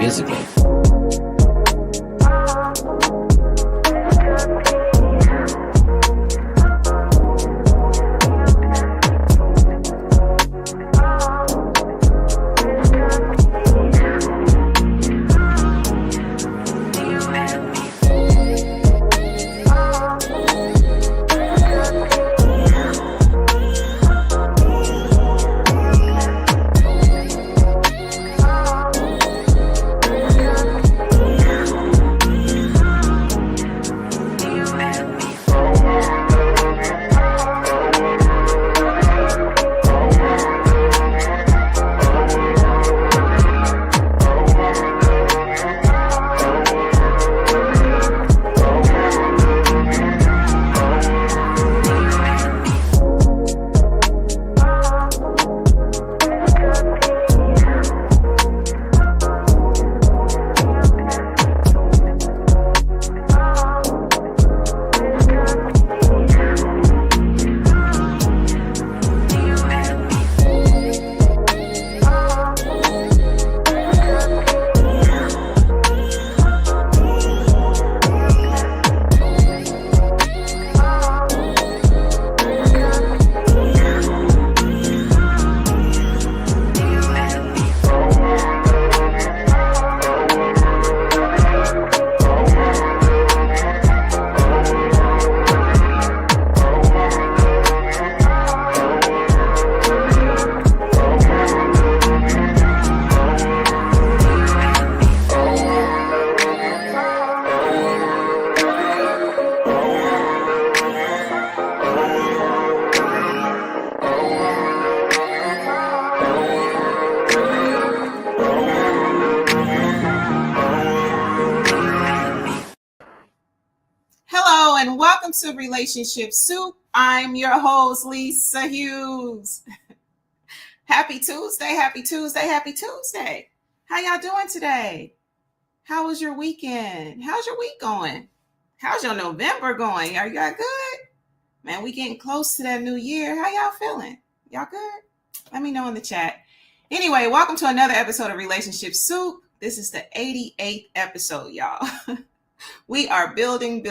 years ago. And welcome to Relationship Soup. I'm your host, Lisa Hughes. Happy Tuesday, happy Tuesday, happy Tuesday. How y'all doing today? How was your weekend? How's your week going? How's your November going? Are y'all good? Man, we getting close to that new year. How y'all feeling? Y'all good? Let me know in the chat. Anyway, welcome to another episode of Relationship Soup. This is the 88th episode, y'all. We are building,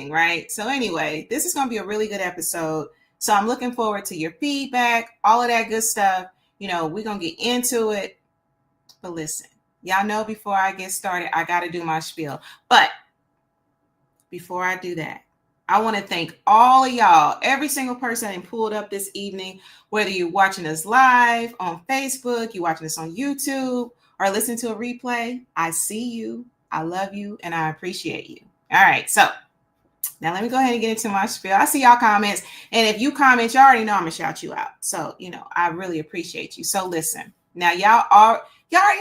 right? So anyway, this is going to be a really good episode. So I'm looking forward to your feedback, all of that good stuff. You know, we're going to get into it. But listen, y'all know before I get started, I got to do my spiel. But before I do that, I want to thank all of y'all, every single person that pulled up this evening, whether you're watching us live on Facebook, you're watching us on YouTube, or listening to a replay. I see you. I love you and I appreciate you. All right. So now let me go ahead and get into my spiel. I see y'all comments. And if you comment, you already know I'm going to shout you out. So, you know, I really appreciate you. So listen, now y'all already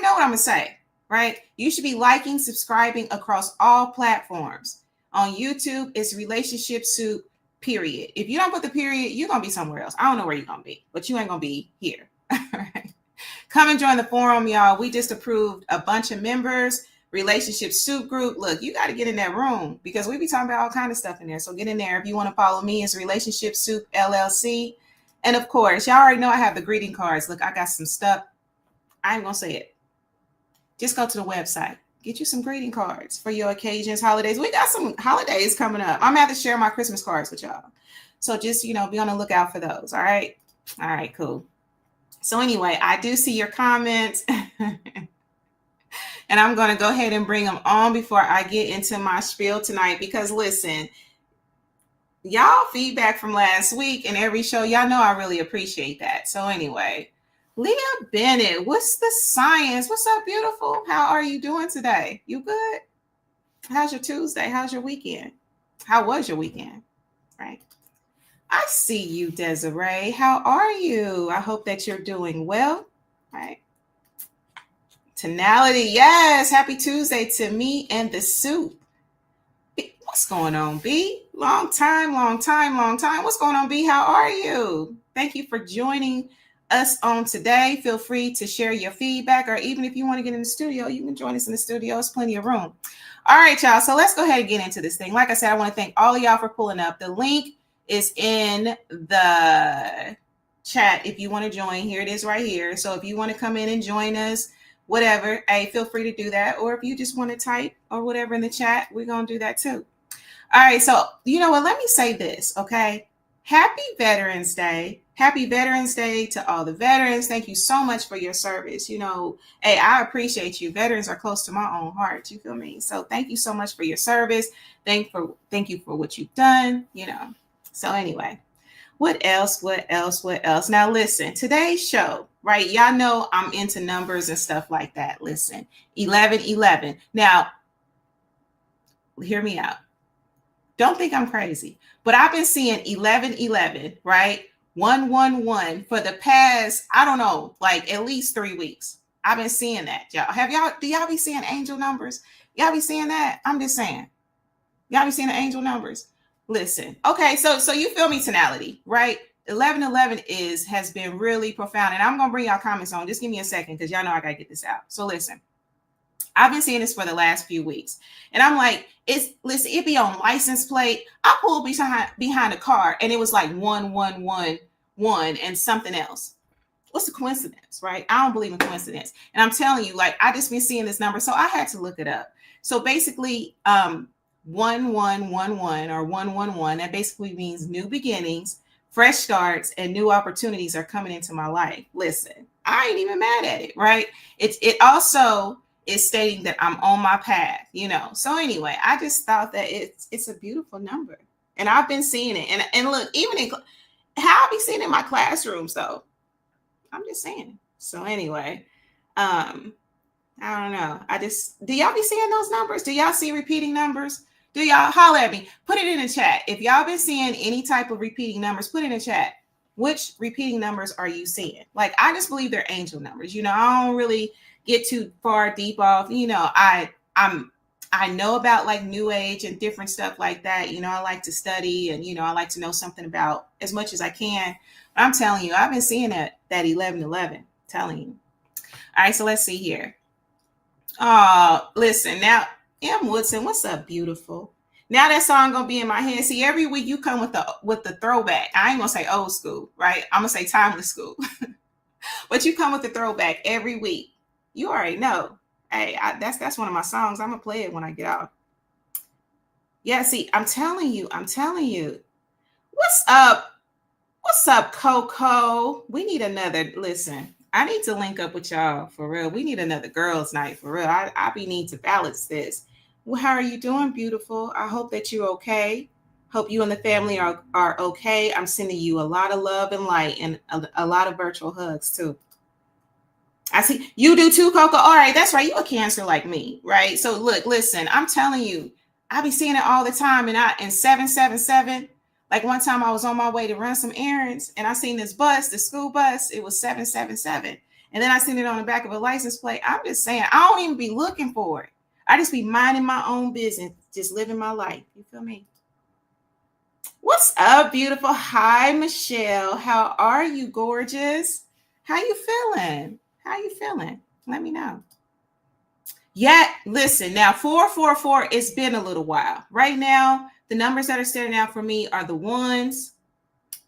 know what I'm going to say, right? You should be liking, subscribing across all platforms. On YouTube, it's Relationship Soup, period. If you don't put the period, you're going to be somewhere else. I don't know where you're going to be, but you ain't going to be here. All right. Come and join the forum, y'all. We just approved a bunch of members. RelationshipSoupGroup. Look, you got to get in that room because we be talking about all kind of stuff in there. So get in there. If you want to follow me, it's RelationshipSoupLLC. And of course, y'all already know I have the greeting cards. Look, I got some stuff. I ain't going to say it. Just go to the website. Get you some greeting cards for your occasions, holidays. We got some holidays coming up. I'm going to have to share my Christmas cards with y'all. So just, you know, be on the lookout for those. All right. All right, cool. So anyway, I do see your comments. And I'm going to go ahead and bring them on before I get into my spiel tonight. Because listen, y'all feedback from last week and every show, y'all know I really appreciate that. So anyway, Leah Bennett, what's the science? What's up, beautiful? How are you doing today? You good? How's your Tuesday? How's your weekend? How was your weekend? Right. I see you, Desiree. How are you? I hope that you're doing well. Right. Tonality, yes. Happy Tuesday to me and the soup. What's going on, B? Long time. What's going on, B? How are you? Thank you for joining us on today. Feel free to share your feedback, or even if you want to get in the studio, you can join us in the studio. There's plenty of room. All right, y'all. So let's go ahead and get into this thing. Like I said, I want to thank all of y'all for pulling up. The link is in the chat if you want to join. Here it is right here. So if you want to come in and join us, whatever, hey, feel free to do that. Or if you just want to type or whatever in the chat, we're going to do that too. All right. So, you know what? Let me say this, okay? Happy Veterans Day. Happy Veterans Day to all the veterans. Thank you so much for your service. You know, hey, I appreciate you. Veterans are close to my own heart. You feel me? So thank you so much for your service. Thank you for what you've done, you know. So anyway, what else? Now listen, today's show, right? Y'all know I'm into numbers and stuff like that. Listen, 1111. Now, hear me out. Don't think I'm crazy, but I've been seeing 1111, right? 111 for the past, I don't know, like at least 3 weeks. I've been seeing that. Do y'all be seeing angel numbers? Y'all be seeing that? I'm just saying. Y'all be seeing the angel numbers? Listen. Okay, so you feel me, tonality, right? 1111 has been really profound, and I'm going to bring y'all comments on. Just give me a second because y'all know I got to get this out. So listen. I've been seeing this for the last few weeks. And I'm like, it be on license plate. I pulled behind a car and it was like 1111 and something else. What's the coincidence, right? I don't believe in coincidence. And I'm telling you, like, I just been seeing this number. So I had to look it up. So basically, 1111 or 111, that basically means new beginnings, fresh starts, and new opportunities are coming into my life. Listen, I ain't even mad at it, right? It also is stating that I'm on my path, you know. So anyway, I just thought that it's a beautiful number, and I've been seeing it. And look, even in how I be seeing it in my classrooms, though. I'm just saying. So anyway, I don't know. Do y'all be seeing those numbers? Do y'all see repeating numbers? Do y'all holler at me? Put it in the chat. If y'all been seeing any type of repeating numbers, put it in the chat. Which repeating numbers are you seeing? Like, I just believe they're angel numbers. You know, I don't really get too far deep off. You know, I know about like new age and different stuff like that. You know, I like to study and, you know, I like to know something about as much as I can. But I'm telling you, I've been seeing that 1111, telling you. All right, so let's see here. Oh, listen, now, M. Woodson, what's up, beautiful? Now that song gonna be in my head. See, every week you come with the throwback. I ain't gonna say old school, right? I'm gonna say timeless school. But you come with the throwback every week. You already know. Hey, that's one of my songs. I'm gonna play it when I get out. Yeah, see, I'm telling you. What's up, Coco? We need another, listen, I need to link up with y'all for real. We need another girls' night for real. I need to balance this. Well, how are you doing, beautiful? I hope that you're okay. Hope you and the family are okay. I'm sending you a lot of love and light and a lot of virtual hugs too. I see you do too, Coco. All right, that's right. You a Cancer like me, right? So look, listen, I'm telling you, I be seeing it all the time. And 777, like one time I was on my way to run some errands and I seen this bus, the school bus, it was 777. And then I seen it on the back of a license plate. I'm just saying, I don't even be looking for it. I just be minding my own business, just living my life. You feel me? What's up, beautiful? Hi, Michelle. How are you, gorgeous? How you feeling? Let me know. Yeah, listen, now 444, it's been a little while. Right now, the numbers that are standing out for me are the 1s,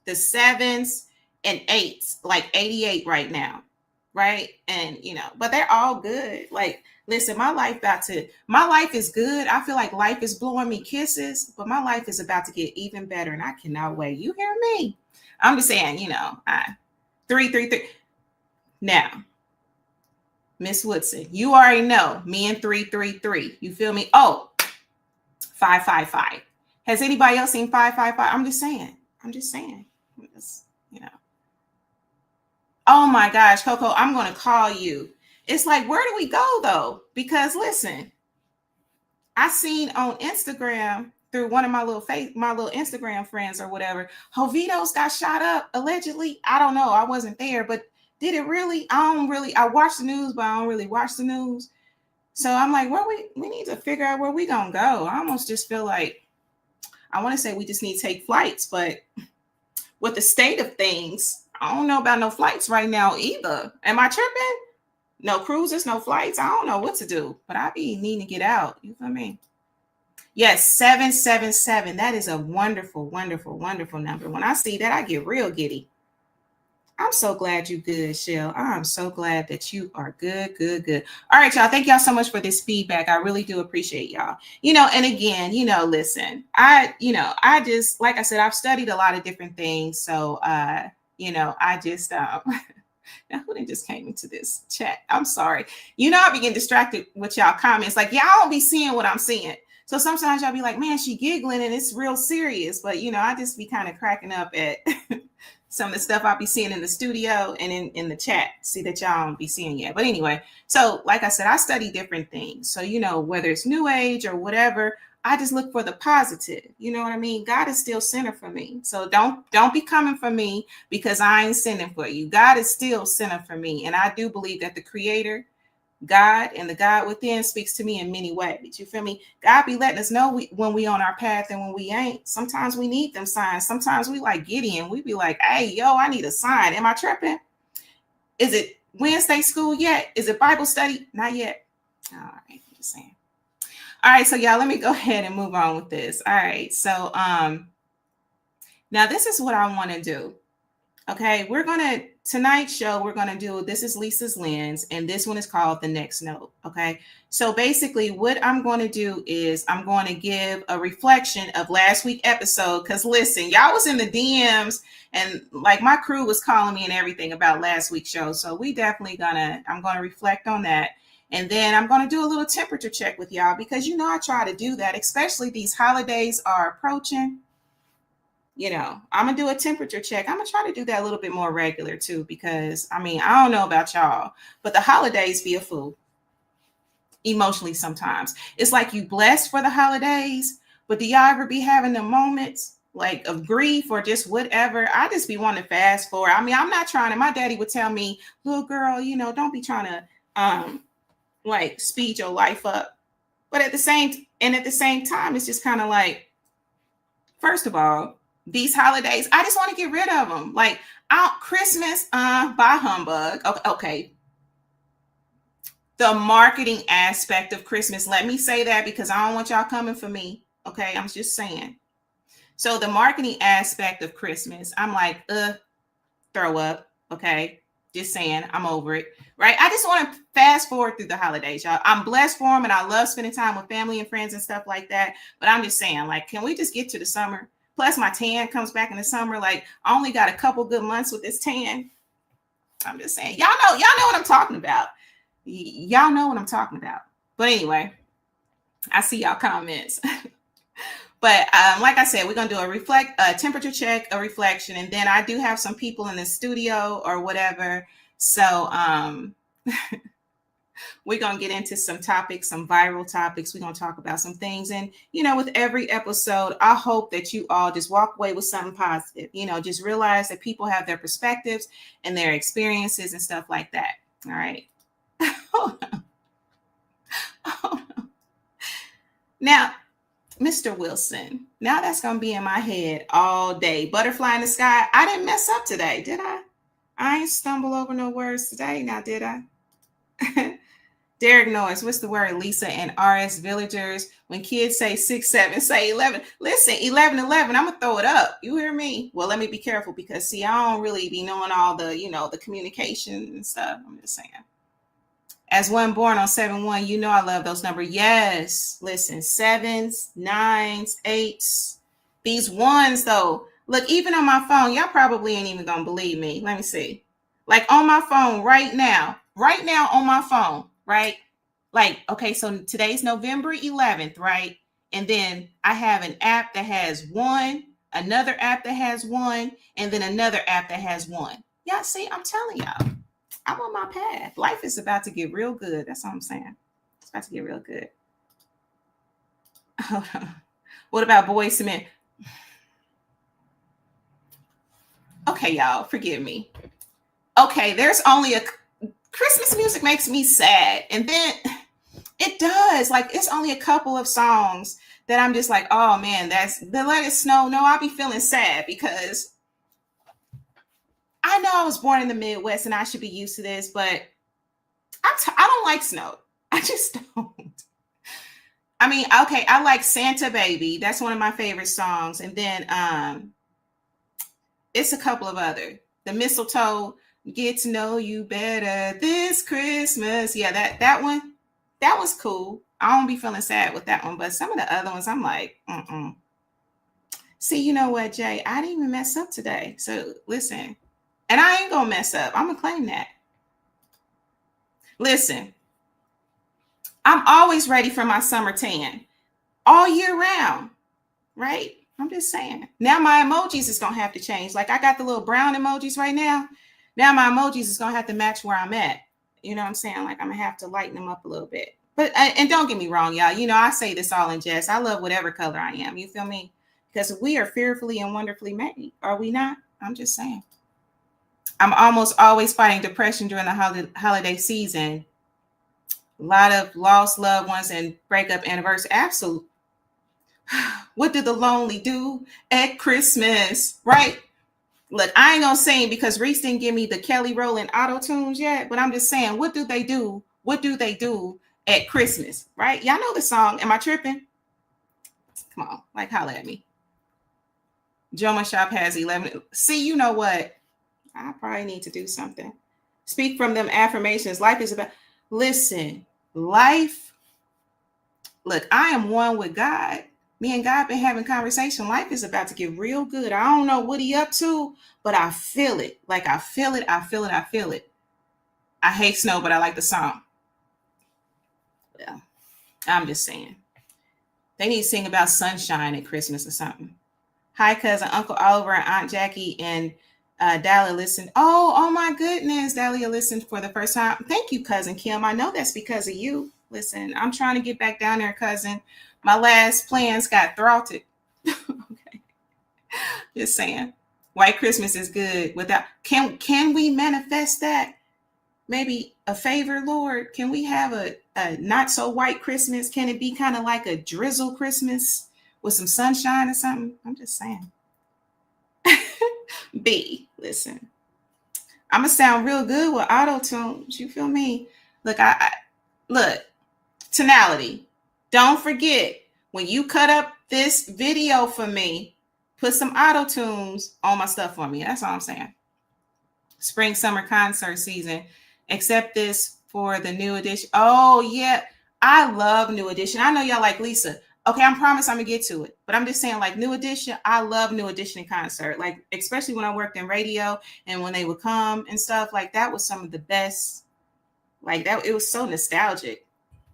the 7s, and 8s, like 88 right now. Right. And, you know, but they're all good. Like, listen, my life is good. I feel like life is blowing me kisses, but my life is about to get even better and I cannot wait. You hear me? I'm just saying, you know, 333. Now, Miss Woodson, you already know me and 333. You feel me? Oh, 555. Has anybody else seen 555? I'm just saying. You know. Oh my gosh, Coco, I'm going to call you. It's like, where do we go though? Because listen, I seen on Instagram through one of my little Instagram friends or whatever, Jovito's got shot up allegedly. I don't know. I wasn't there, but did it really? I watch the news, but I don't really watch the news. So I'm like, well, we need to figure out where we gonna go. I almost just feel like, I want to say we just need to take flights, but with the state of things, I don't know about no flights right now either. Am I tripping? No cruises, no flights. I don't know what to do, but I be needing to get out. You feel me? Yes, 777. That is a wonderful, wonderful, wonderful number. When I see that, I get real giddy. I'm so glad you good, Shell. I'm so glad that you are good, good, good. All right, y'all. Thank y'all so much for this feedback. I really do appreciate y'all. And again, listen, I just, like I said, I've studied a lot of different things. So, I just, now who done just came into this chat? I'm sorry. I be getting distracted with y'all comments. Like, y'all don't be seeing what I'm seeing. So sometimes y'all be like, man, she giggling and it's real serious. But, I just be kind of cracking up at some of the stuff I'll be seeing in the studio and in the chat. See that y'all don't be seeing yet. But anyway, so like I said, I study different things. So, whether it's New Age or whatever, I just look for the positive. You know what I mean? God is still center for me. So don't be coming for me because I ain't sending for you. God is still center for me. And I do believe that the Creator, God, and the God within speaks to me in many ways. You feel me? God be letting us know when we on our path and when we ain't. Sometimes we need them signs. Sometimes we like Gideon. We be like, hey, yo, I need a sign. Am I tripping? Is it Wednesday school yet? Is it Bible study? Not yet. All right, I'm just saying. All right, so y'all, let me go ahead and move on with this. All right, so now this is what I want to do. Okay, tonight's show, we're going to do, this is Lisa's Lens, and this one is called The Next Note. Okay, so basically what I'm going to do is I'm going to give a reflection of last week's episode, because listen, y'all was in the DMs and like my crew was calling me and everything about last week's show. So we definitely I'm going to reflect on that. And then I'm going to do a little temperature check with y'all because, I try to do that, especially these holidays are approaching. I'm going to do a temperature check. I'm going to try to do that a little bit more regular too, because I don't know about y'all, but the holidays be a fool emotionally sometimes. It's like you blessed for the holidays, but do y'all ever be having the moments like of grief or just whatever? I just be wanting to fast forward. I'm not trying to, my daddy would tell me, little girl, don't be trying to, like speed your life up. But at the same time, it's just kind of like, first of all, these holidays, I just want to get rid of them. Like Christmas, by humbug. Okay. The marketing aspect of Christmas, let me say that because I don't want y'all coming for me. Okay, I'm just saying. So the marketing aspect of Christmas, I'm like, throw up. Okay. Just saying, I'm over it, right? I just want to fast forward through the holidays, y'all. I'm blessed for them, and I love spending time with family and friends and stuff like that. But I'm just saying, like, can we just get to the summer? Plus, my tan comes back in the summer. Like, I only got a couple good months with this tan. I'm just saying, y'all know what I'm talking about. Y'all know what I'm talking about. But anyway, I see y'all comments. But like I said, we're going to do a temperature check, a reflection, and then I do have some people in the studio or whatever. So we're going to get into some topics, some viral topics. We're going to talk about some things. And, with every episode, I hope that you all just walk away with something positive. Just realize that people have their perspectives and their experiences and stuff like that. All right. Now, Mr. Wilson, now that's going to be in my head all day. Butterfly in the sky. I didn't mess up today, did I? I ain't stumble over no words today, now did I? Derek Noyes, what's the word? Lisa and RS Villagers. When kids say 6, 7, say 11. Listen, 11, I'm going to throw it up. You hear me? Well, let me be careful because, see, I don't really be knowing all the, the communication and stuff. I'm just saying. As one born on 7/1, I love those numbers. Yes. Listen, 7s, 9s, 8s. These ones, though. Look, even on my phone, y'all probably ain't even going to believe me. Let me see. Like on my phone right now on my phone, right? Like, okay, so today's November 11th, right? And then I have an app that has 1, another app that has 1, and then another app that has 1. Y'all see, I'm telling y'all. I'm on my path. Life is about to get real good. That's all I'm saying. It's about to get real good. What about Boys to Men? Okay, y'all, forgive me. Okay, there's only Christmas music makes me sad. And then it does. Like, it's only a couple of songs that I'm just like, oh man, that's the Let It Snow. No, I'll be feeling sad because I know I was born in the Midwest and I should be used to this, but I don't like snow. I just don't. Okay, I like Santa Baby. That's one of my favorite songs. And then it's a couple of other. The mistletoe, get to know you better this Christmas. Yeah, that one, that was cool. I don't be feeling sad with that one, but some of the other ones, I'm like, mm-mm. See, you know what, Jay? I didn't even mess up today. So listen, and I ain't gonna mess up. I'm gonna claim that. Listen, I'm always ready for my summer tan all year round, right? I'm just saying. Now my emojis is gonna have to change. Like I got the little brown emojis right now. Now my emojis is gonna have to match where I'm at. You know what I'm saying? Like I'm gonna have to lighten them up a little bit. But and don't get me wrong, y'all. You know I say this all in jest. I love whatever color I am. You feel me? Because we are fearfully and wonderfully made. Are we not? I'm just saying. I'm almost always fighting depression during the holiday season. A lot of lost loved ones and breakup anniversary. Absolutely. What did the lonely do at Christmas? Right? Look, I ain't gonna sing because Reese didn't give me the Kelly Rowland auto tunes yet, but I'm just saying, what do they do? What do they do at Christmas? Right? Y'all know the song. Am I tripping? Come on, like holla at me. Joma Shop has 11. See, you know what? I probably need to do something. Speak from them affirmations. Life is about, listen, life. Look, I am one with God. Me and God been having conversation. Life is about to get real good. I don't know what he up to, but I feel it. Like I feel it. I feel it. I feel it. I hate snow, but I like the song. Yeah, I'm just saying. They need to sing about sunshine at Christmas or something. Hi, cousin, Uncle Oliver, and Aunt Jackie, and Dahlia listened. Oh my goodness. Dahlia listened for the first time. Thank you, cousin Kim. I know that's because of you. Listen, I'm trying to get back down there, cousin. My last plans got thwarted. Okay. Just saying. White Christmas is good. Without can we manifest that? Maybe a favor, Lord? Can we have a not so white Christmas? Can it be kind of like a drizzle Christmas with some sunshine or something? I'm just saying. B, listen. I'm gonna sound real good with auto tunes. You feel me? Look, I look, tonality. Don't forget when you cut up this video for me, put some auto tunes on my stuff for me. That's all I'm saying. Spring summer concert season. Accept this for the new edition. Oh yeah, I love new edition. I know y'all like Lisa. Okay, I promise I'm gonna get to it. But I'm just saying, like New Edition, I love New Edition in concert. Like, especially when I worked in radio and when they would come and stuff, like that was some of the best. Like that, it was so nostalgic,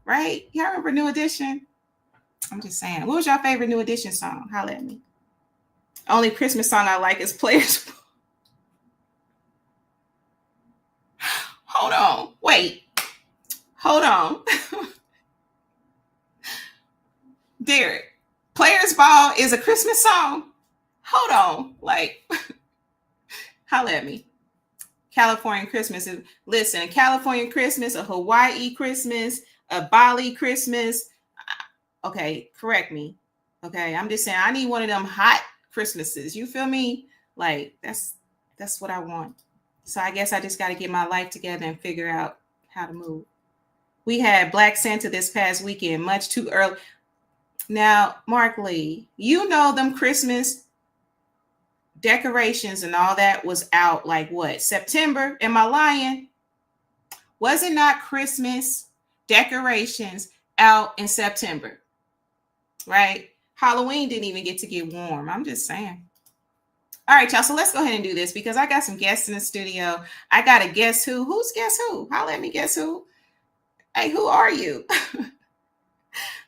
right? Y'all remember New Edition? I'm just saying. What was your favorite New Edition song? Holla at me. Only Christmas song I like is Players. Hold on. Wait. Hold on. Derek, Players Ball is a Christmas song? Hold on. Like, holla at me. California Christmas. Listen, a California Christmas, a Hawaii Christmas, a Bali Christmas. Okay, correct me. Okay, I'm just saying I need one of them hot Christmases. You feel me? Like, that's what I want. So I guess I just got to get my life together and figure out how to move. We had Black Santa this past weekend, much too early. Now, Mark Lee, you know them Christmas decorations and all that was out like what? September? Am I lying? Was it not Christmas decorations out in September? Right? Halloween didn't even get to get warm. I'm just saying. All right, y'all. So let's go ahead and do this because I got some guests in the studio. I got a guess who. Who's guess who? Holla at me, guess who? Hey, who are you?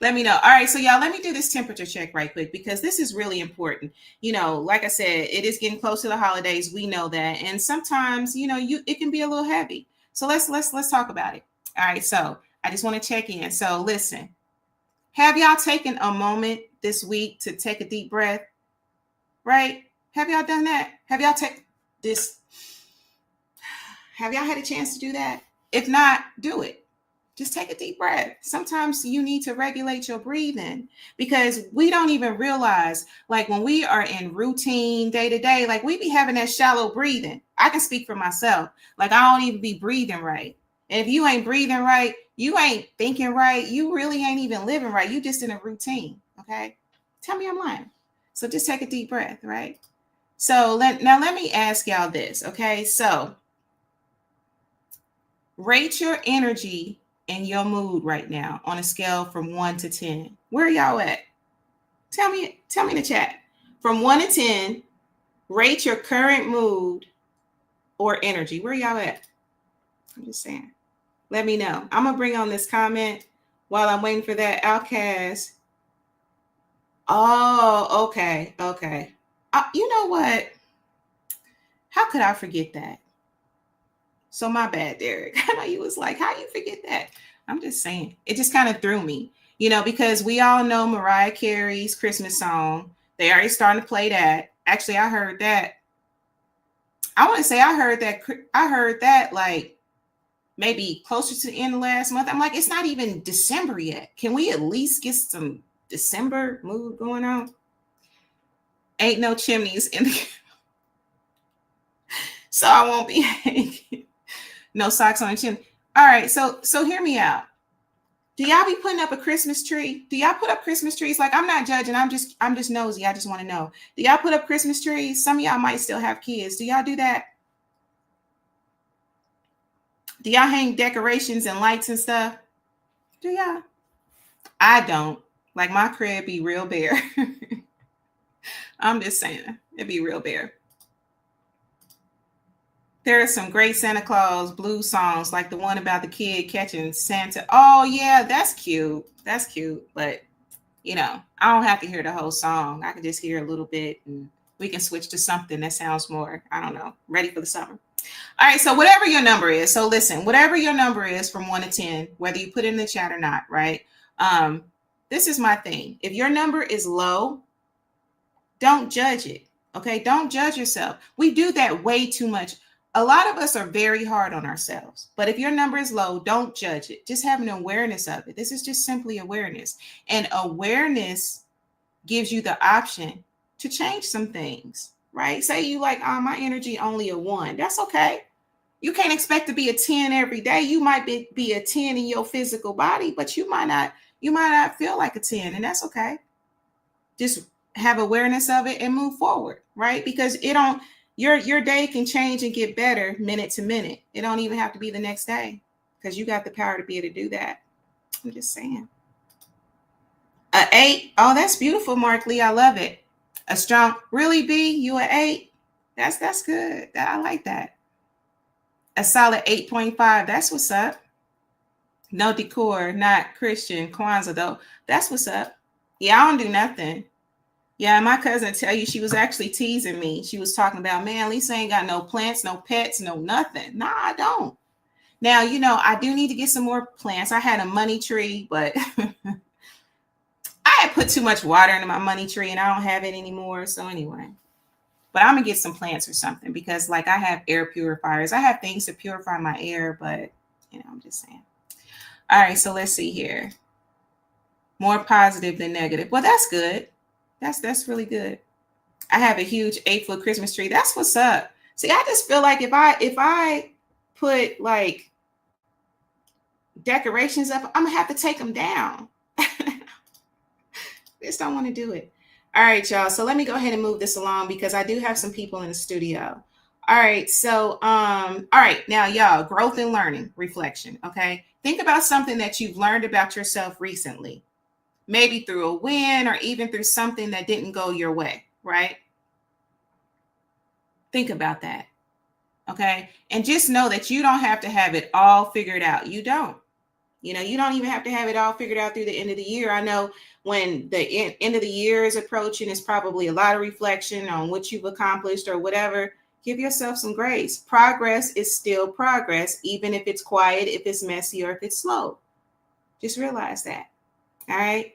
Let me know. All right, so y'all, let me do this temperature check right quick because this is really important. You know, like I said, it is getting close to the holidays. We know that, and sometimes, you know, it can be a little heavy. So let's talk about it. All right, so I just want to check in. So listen, have y'all taken a moment this week to take a deep breath? Right? Have y'all done that? Have y'all taken this? Have y'all had a chance to do that? If not, do it. Just take a deep breath. Sometimes you need to regulate your breathing because we don't even realize, like when we are in routine day to day, like we be having that shallow breathing. I can speak for myself. Like I don't even be breathing right. And if you ain't breathing right, you ain't thinking right. You really ain't even living right. You just in a routine. Okay. Tell me I'm lying. So just take a deep breath, right? So let me ask y'all this, okay? So rate your energy and your mood right now on a scale from 1 to 10. Where y'all at? Tell me in the chat. From 1 to 10, rate your current mood or energy. Where y'all at? I'm just saying. Let me know. I'm going to bring on this comment while I'm waiting for that outcast. Oh, okay. Okay. You know what? How could I forget that? So my bad, Derek. I know you was like, how you forget that? I'm just saying. It just kind of threw me, because we all know Mariah Carey's Christmas song. They already starting to play that. Actually, I heard that. I want to say I heard that like maybe closer to the end of last month. I'm like, it's not even December yet. Can we at least get some December mood going on? Ain't no chimneys in the so I won't be hanging. No socks on the chimney. All right, so hear me out. Do y'all be putting up a Christmas tree? Do y'all put up Christmas trees? Like, I'm not judging. I'm just nosy. I just want to know. Do y'all put up Christmas trees? Some of y'all might still have kids. Do y'all do that? Do y'all hang decorations and lights and stuff? Do y'all? I don't. Like, my crib be real bare. I'm just saying. It'd be real bare. There are some great Santa Claus blues songs, like the one about the kid catching Santa. Oh, yeah, that's cute. That's cute. But, I don't have to hear the whole song. I can just hear a little bit, and we can switch to something that sounds more, I don't know, ready for the summer. All right, so whatever your number is. So listen, whatever your number is from 1 to 10, whether you put it in the chat or not, right? This is my thing. If your number is low, don't judge it, okay? Don't judge yourself. We do that way too much. A lot of us are very hard on ourselves, but if your number is low, don't judge it. Just have an awareness of it. This is just simply awareness. And awareness gives you the option to change some things, right? Say you like, my energy only a 1. That's okay. You can't expect to be a 10 every day. You might be a 10 in your physical body, but you might not feel like a 10, and that's okay. Just have awareness of it and move forward, right? Because your day can change and get better minute to minute. It don't even have to be the next day, because you got the power to be able to do that. I'm just saying. A 8. Oh, that's beautiful, Mark Lee. I love it. A strong, really, B? You an 8? That's good. I like that. A solid 8.5. That's what's up. No decor, not Christian. Kwanzaa, though. That's what's up. Yeah, I don't do nothing. Yeah, my cousin tell you she was actually teasing me. She was talking about, man, Lisa ain't got no plants, no pets, no nothing. Nah, I don't. Now, I do need to get some more plants. I had a money tree, but I had put too much water into my money tree and I don't have it anymore. So anyway, but I'm going to get some plants or something, because like I have air purifiers. I have things to purify my air, but I'm just saying. All right, so let's see here. More positive than negative. Well, that's good. That's really good. I have a huge 8-foot Christmas tree. That's what's up. See, I just feel like if I put like decorations up, I'm gonna have to take them down. Just don't want to do it. All right, y'all. So let me go ahead and move this along, because I do have some people in the studio. All right. So, all right. Now, y'all, growth and learning, reflection. Okay. Think about something that you've learned about yourself recently. Maybe through a win or even through something that didn't go your way, right? Think about that, okay? And just know that you don't have to have it all figured out. You don't. You don't even have to have it all figured out through the end of the year. I know when the end of the year is approaching, it's probably a lot of reflection on what you've accomplished or whatever. Give yourself some grace. Progress is still progress, even if it's quiet, if it's messy, or if it's slow. Just realize that, all right?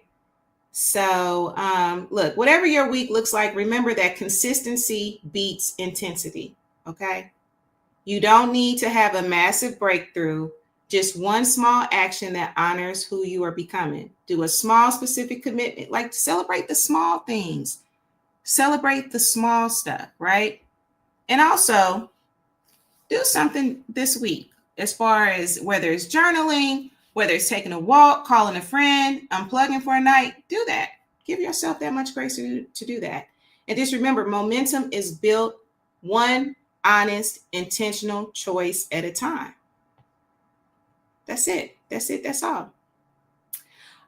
So look, whatever your week looks like, remember that consistency beats intensity, okay? You don't need to have a massive breakthrough, just one small action that honors who you are becoming. Do a small specific commitment, like celebrate the small things. Celebrate the small stuff, right? And also do something this week, as far as whether it's journaling, whether it's taking a walk, calling a friend, unplugging for a night. Do that. Give yourself that much grace to do that. And just remember, momentum is built one honest, intentional choice at a time. That's it. That's it. That's all.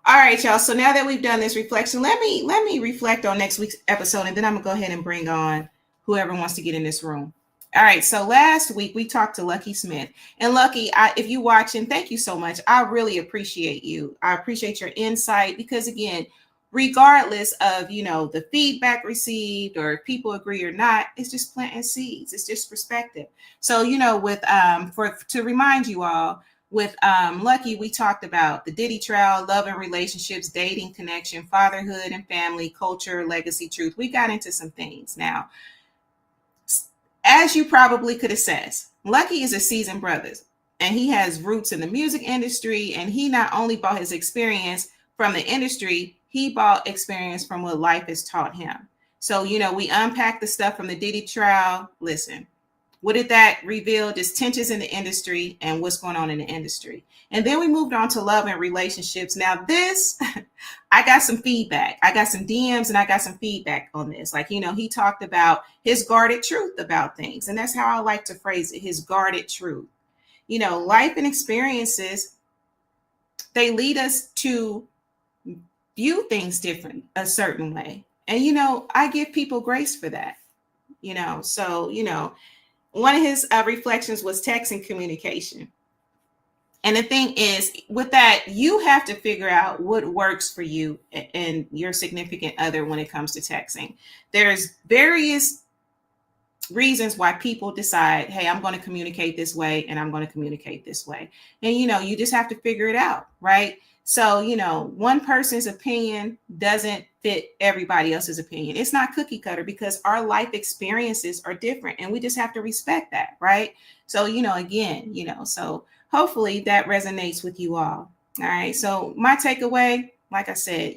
All right, y'all. So now that we've done this reflection, let me reflect on next week's episode, and then I'm gonna go ahead and bring on whoever wants to get in this room. All right. So last week we talked to Lucky Smith, and Lucky, if you watching, thank you so much. I really appreciate you. I appreciate your insight because, again, regardless of the feedback received or if people agree or not, it's just planting seeds. It's just perspective. So with to remind you all. With Lucky, we talked about the Diddy trial, love and relationships, dating, connection, fatherhood and family, culture, legacy, truth. We got into some things. Now, as you probably could assess, Lucky is a seasoned brother, and he has roots in the music industry. And he not only bought his experience from the industry, he bought experience from what life has taught him. So, we unpacked the stuff from the Diddy trial. Listen. What did that reveal? Just tensions in the industry and what's going on in the industry. And then we moved on to love and relationships. Now this, I got some feedback. I got some DMs and I got some feedback on this. Like, he talked about his guarded truth about things. And that's how I like to phrase it, his guarded truth. Life and experiences, they lead us to view things different, a certain way. And, I give people grace for that, so, one of his reflections was text and communication. And the thing is, with that, you have to figure out what works for you and your significant other when it comes to texting. There's various reasons why people decide, hey, I'm going to communicate this way and I'm going to communicate this way. And, you just have to figure it out, right? So, one person's opinion doesn't fit everybody else's opinion. It's not cookie cutter because our life experiences are different and we just have to respect that, right? So, again, so hopefully that resonates with you all. All right. So my takeaway, like I said,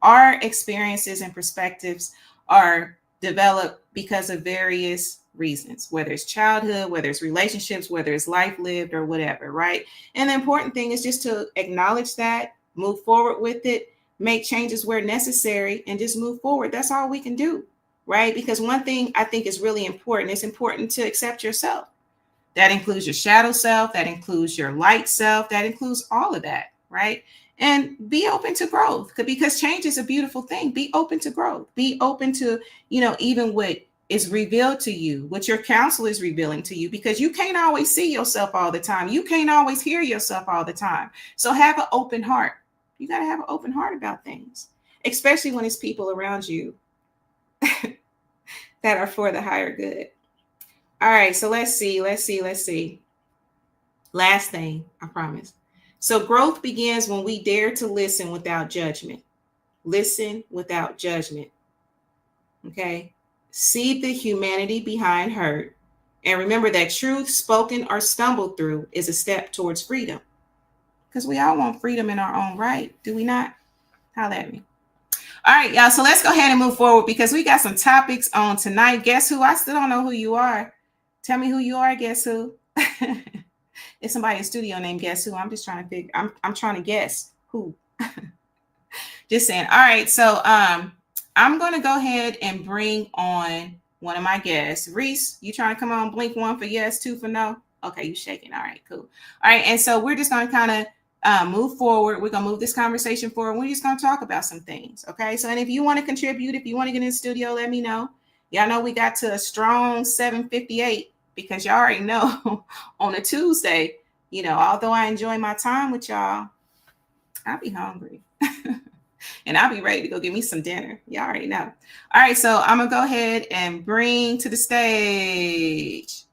our experiences and perspectives are developed because of various reasons, whether it's childhood, whether it's relationships, whether it's life lived or whatever, right? And the important thing is just to acknowledge that, move forward with it, make changes where necessary, and just move forward. That's all we can do, right? Because one thing I think is really important, it's important to accept yourself. That includes your shadow self, that includes your light self, that includes all of that, right? And be open to growth because change is a beautiful thing. Be open to growth. Be open to, even what is revealed to you, what your counselor is revealing to you, because you can't always see yourself all the time. You can't always hear yourself all the time. So have an open heart. You got to have an open heart about things, especially when it's people around you that are for the higher good. All right. So let's see. Last thing, I promise. So growth begins when we dare to listen without judgment. Listen without judgment. Okay. See the humanity behind hurt. And remember that truth spoken or stumbled through is a step towards freedom. Because we all want freedom in our own right. Do we not? Holla at me. All right, y'all. So let's go ahead and move forward because we got some topics on tonight. Guess who? I still don't know who you are. Tell me who you are. Guess who? It's somebody in studio named Guess Who. I'm just trying to figure. I'm trying to guess who. Just saying. All right. So I'm going to go ahead and bring on one of my guests. Reese, you trying to come on? Blink one for yes, two for no. Okay, you shaking. All right, cool. All right, and so we're just going to kind of move forward. We're going to move this conversation forward. We're just going to talk about some things. Okay, so and if you want to contribute, if you want to get in the studio, let me know. Y'all know we got to a strong 7:58 because y'all already know on a Tuesday, although I enjoy my time with y'all, I'll be hungry. And I'll be ready to go get me some dinner. You already know. All right, so I'm going to go ahead and bring to the stage.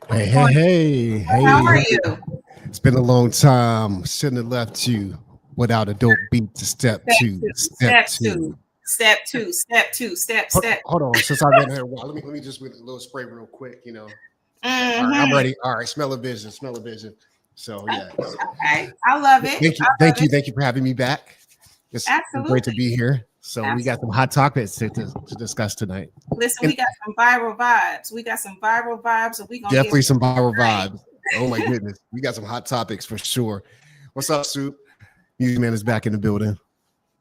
Hey. How are you? It's been a long time. Shouldn't have left you without a dope beat to step two. Hold on. Since I've been here a while, let me just with a little spray real quick, All right, I'm ready. All right, smell of vision. So, yeah. Okay. I love it. Thank you for having me back. It's great to be here. So we got some hot topics to discuss tonight. Listen, we got some viral vibes. So we gonna definitely some viral vibes. Oh my goodness. We got some hot topics for sure. What's up, Soup? Music Man is back in the building.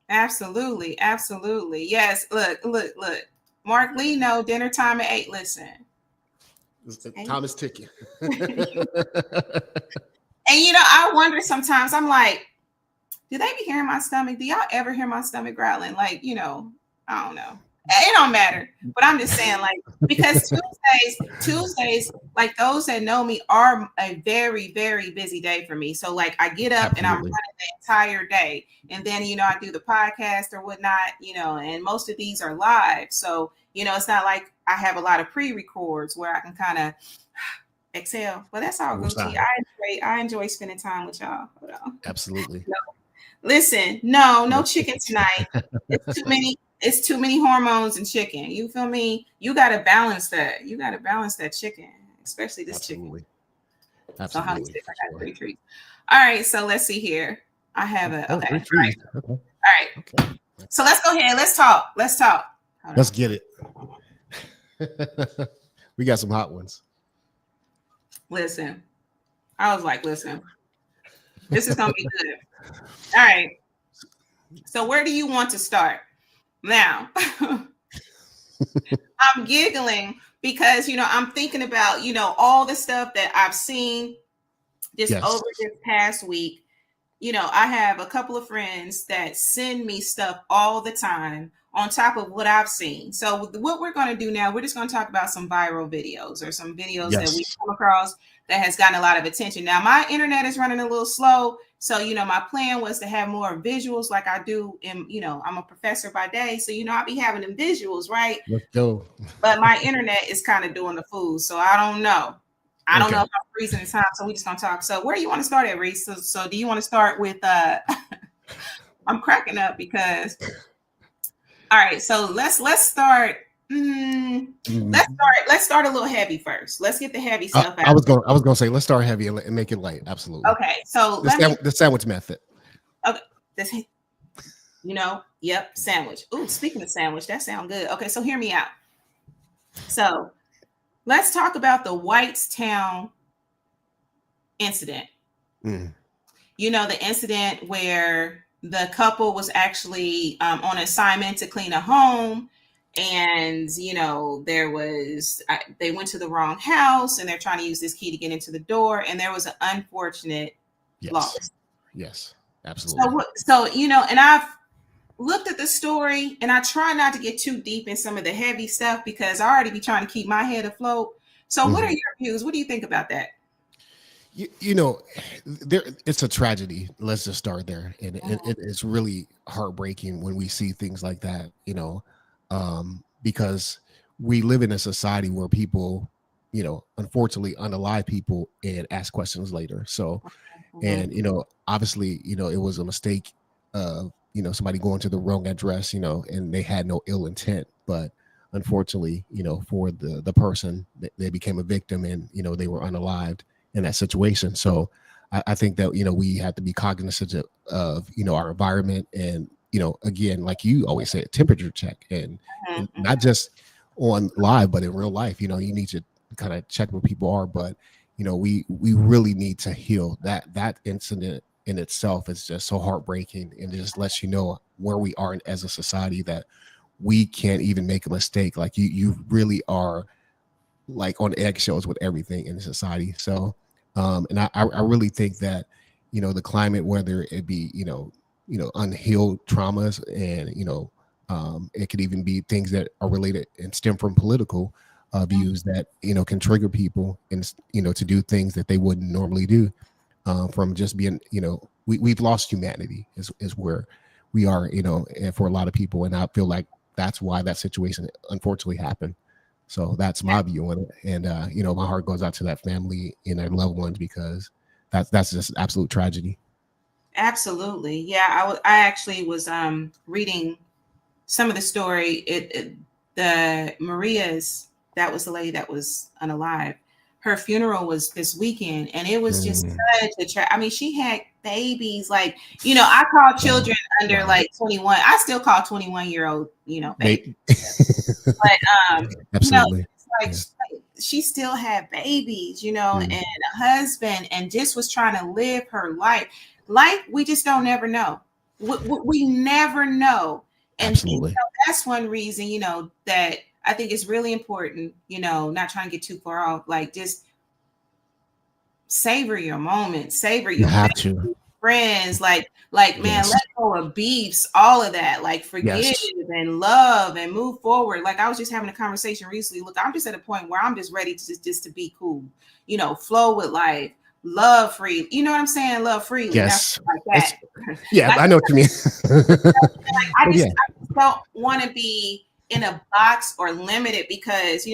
Absolutely. Yes. Look. Mark Lee, no, dinner time at 8. Listen. Time is ticking. And I wonder sometimes, I'm like, do they be hearing my stomach? Do y'all ever hear my stomach growling? Like, I don't know. It don't matter. But I'm just saying, like, because Tuesdays, like those that know me, are a very, very busy day for me. So like I get up and I'm running the entire day. And then, I do the podcast or whatnot, and most of these are live. So, it's not like I have a lot of pre-records where I can kind of exhale. But that's all Gucci. I enjoy spending time with y'all. Hold on. Absolutely. Listen, no chicken tonight. It's too many hormones in chicken. You feel me? You got to balance that. You got to balance that chicken, especially this chicken. Absolutely. So I got 3 treats. All right, so let's see here. I have a okay. 3 treats. All right. Okay. So let's go ahead. Let's talk. Let's get it. We got some hot ones. Listen, I was like, this is gonna be good. All right. So where do you want to start? Now, I'm giggling because, I'm thinking about, all the stuff that I've seen just over this past week. I have a couple of friends that send me stuff all the time on top of what I've seen. So what we're going to do now, we're just going to talk about some viral videos or some videos that we come across that has gotten a lot of attention. Now, my internet is running a little slow. So, my plan was to have more visuals like I do in, I'm a professor by day. So, I'll be having them visuals, right? Let's go. But my internet is kind of doing the food. So I don't know. I don't know if I'm freezing in time. So we just going to talk. So where do you want to start at, Reese? So do you want to start with, I'm cracking up because, all right, so let's start. Let's start a little heavy first. Let's get the heavy stuff out. I was going to say, let's start heavy and make it light. Absolutely. Okay. So the sandwich method. Okay. Yep. Sandwich. Ooh, speaking of sandwich, that sounds good. Okay. So hear me out. So let's talk about the Whitestown incident. The incident where the couple was actually on assignment to clean a home. And, they went to the wrong house and they're trying to use this key to get into the door. And there was an unfortunate loss. Yes, absolutely. So, and I've looked at the story and I try not to get too deep in some of the heavy stuff because I already be trying to keep my head afloat. So what are your views? What do you think about that? It's a tragedy. Let's just start there. And it's really heartbreaking when we see things like that, because we live in a society where people, unfortunately unalive people and ask questions later. So, and, obviously, it was a mistake of, somebody going to the wrong address, and they had no ill intent, but unfortunately, for the person, they became a victim and, they were unalived in that situation. So I think that, we have to be cognizant of, our environment and, again, like you always say, temperature check and not just on live, but in real life, you need to kind of check where people are. But, we really need to heal that incident in itself is just so heartbreaking and it just lets you know where we are as a society that we can't even make a mistake. Like you really are like on eggshells with everything in society. So, and I really think that, the climate, whether it be, unhealed traumas and, it could even be things that are related and stem from political views that, can trigger people and, to do things that they wouldn't normally do from just being, we've lost humanity is where we are, and for a lot of people. And I feel like that's why that situation unfortunately happened. So that's my view on it. And, my heart goes out to that family and their loved ones because that's just absolute tragedy. Absolutely. Yeah. I actually was reading some of the story. The Maria's, that was the lady that was unalive. Her funeral was this weekend and it was just such a she had babies. Like, I call children under like 21. I still call 21-year-old, baby. But, absolutely. She still had babies, and a husband and just was trying to live her life. Like, we just don't never know. We never know. And, absolutely. That's one reason, that I think it's really important, not trying to get too far off, like just savor your moments, savor You your have to. family, friends, like man, Yes. let go of beefs, all of that, like forgive Yes. and love and move forward. Like I was just having a conversation recently. Look, I'm just at a point where I'm just ready to just to be cool, flow with life, love free. You know what I'm saying? Love freely, not Yes. like It's, that. yeah, Like I know what you mean. I But just, yeah, I just don't want to be in a box or limited because,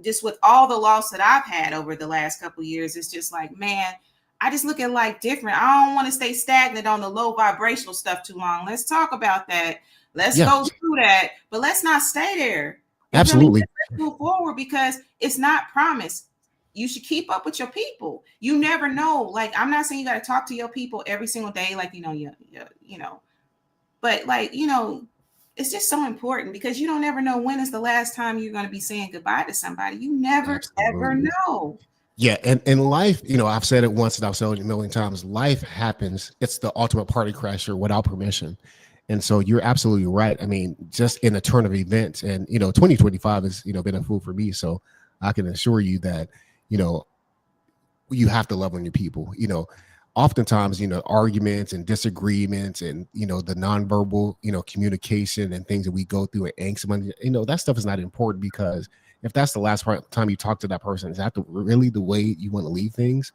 just with all the loss that I've had over the last couple of years, it's just like, man, I just look at life different. I don't want to stay stagnant on the low vibrational stuff too long. Let's talk about that. Let's yeah, go through that, but let's not stay there. And really absolutely. let's move forward because it's not promised. You should keep up with your people. You never know. Like, I'm not saying you got to talk to your people every single day, like, but like, it's just so important because you don't ever know when is the last time you're going to be saying goodbye to somebody. You never, ever Absolutely. know. Yeah, and in life, I've said it once and I've said it a million times. Life happens. It's the ultimate party crasher without permission. And so you're absolutely right. I mean, just in a turn of events, and 2025 has been a fool for me. So I can assure you that you know you have to love on your people. Oftentimes, arguments and disagreements and the nonverbal communication and things that we go through and angst money, that stuff is not important, because if that's the last time you talk to that person, is that really the way you want to leave things?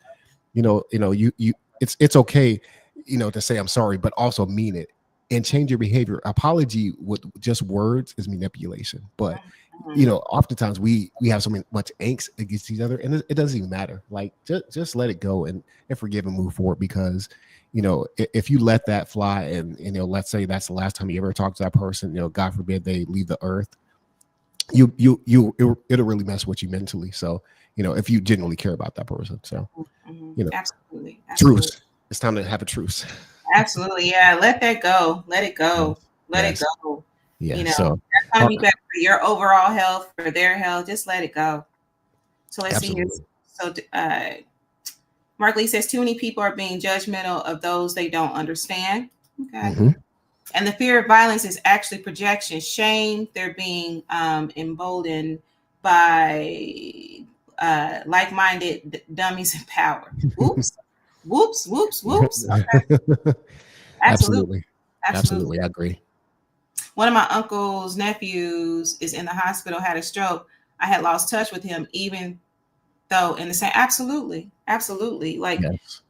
You it's okay, to say I'm sorry, but also mean it and change your behavior. Apology with just words is manipulation. But Mhm. oftentimes we have so much angst against each other, and it doesn't even matter. Like, just let it go and forgive and move forward, because if you let that fly, and let's say that's the last time you ever talk to that person, God forbid they leave the earth, it'll really mess with you mentally. So if you genuinely care about that person. So Absolutely. Absolutely. truce, it's time to have a truce. Absolutely. Yeah. Let that go. Let it go. Yes. Let it Yes. go. Yeah. So That's going to be better for your overall health, for their health. Just let it go. So let's see here. absolutely. So, Mark Lee says too many people are being judgmental of those they don't understand. Okay. Hmm. And the fear of violence is actually projection, shame. They're being emboldened by like-minded dummies in power. Whoops, whoops, whoops, whoops. Okay, absolutely, Absolutely. absolutely. Absolutely. I agree. One of my uncle's nephews is in the hospital, had a stroke. I had lost touch with him, even though in the same. Absolutely, absolutely. Like, Yes.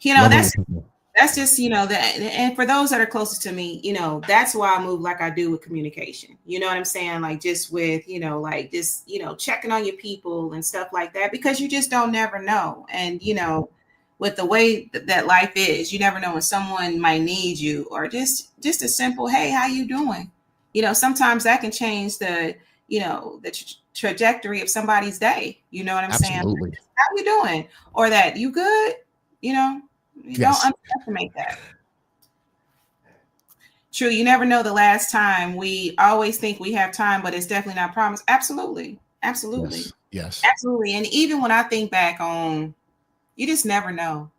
Love on your that's people. just that. And for those that are closest to me, that's why I move like I do with communication. You know what I'm saying? Like, just with like just checking on your people and stuff like that, because you just don't never know. And with the way that life is, you never know when someone might need you, or just a simple hey, how you doing. Sometimes that can change the trajectory of somebody's day. You know what I'm saying? Absolutely. How you doing? Or that you good. you know you don't Yes. underestimate that. True, you never know the last time. We always think we have time, but it's definitely not promised. Absolutely. Absolutely. Yes. Yes. Absolutely. And even when I think back on, you just never know.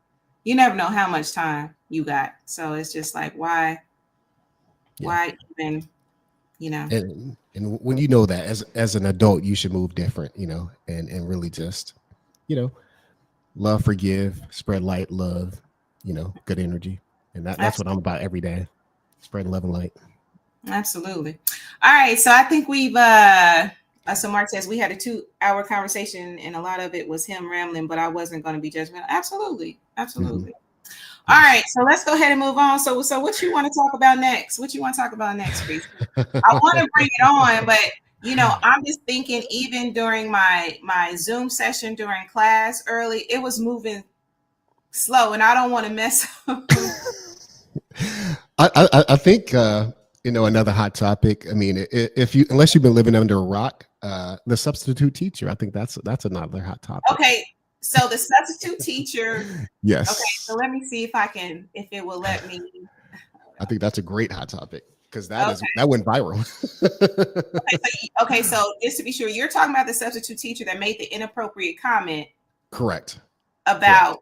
You never know how much time you got. So it's just like, why Yeah. even, And when you know that as an adult, you should move different, and really just, you know, love, forgive, spread light, love, good energy. And that's what I'm about every day. Spreading love and light. Absolutely. All right. So I think we've so Mark says we had a 2-hour conversation and a lot of it was him rambling, but I wasn't going to be judgmental. Absolutely. Absolutely. Mm-hmm. All right. So let's go ahead and move on. So what you want to talk about next? What you want to talk about next, Reese? I want to bring it on, but I'm just thinking, even during my Zoom session during class early, it was moving slow and I don't want to mess up. I think another hot topic. I mean, unless you've been living under a rock, the substitute teacher. I think that's another hot topic. Okay, so the substitute teacher. Yes. Okay, so let me see if it will let me. I think that's a great hot topic, because that went viral. Okay, so just to be sure, you're talking about the substitute teacher that made the inappropriate comment. Correct. About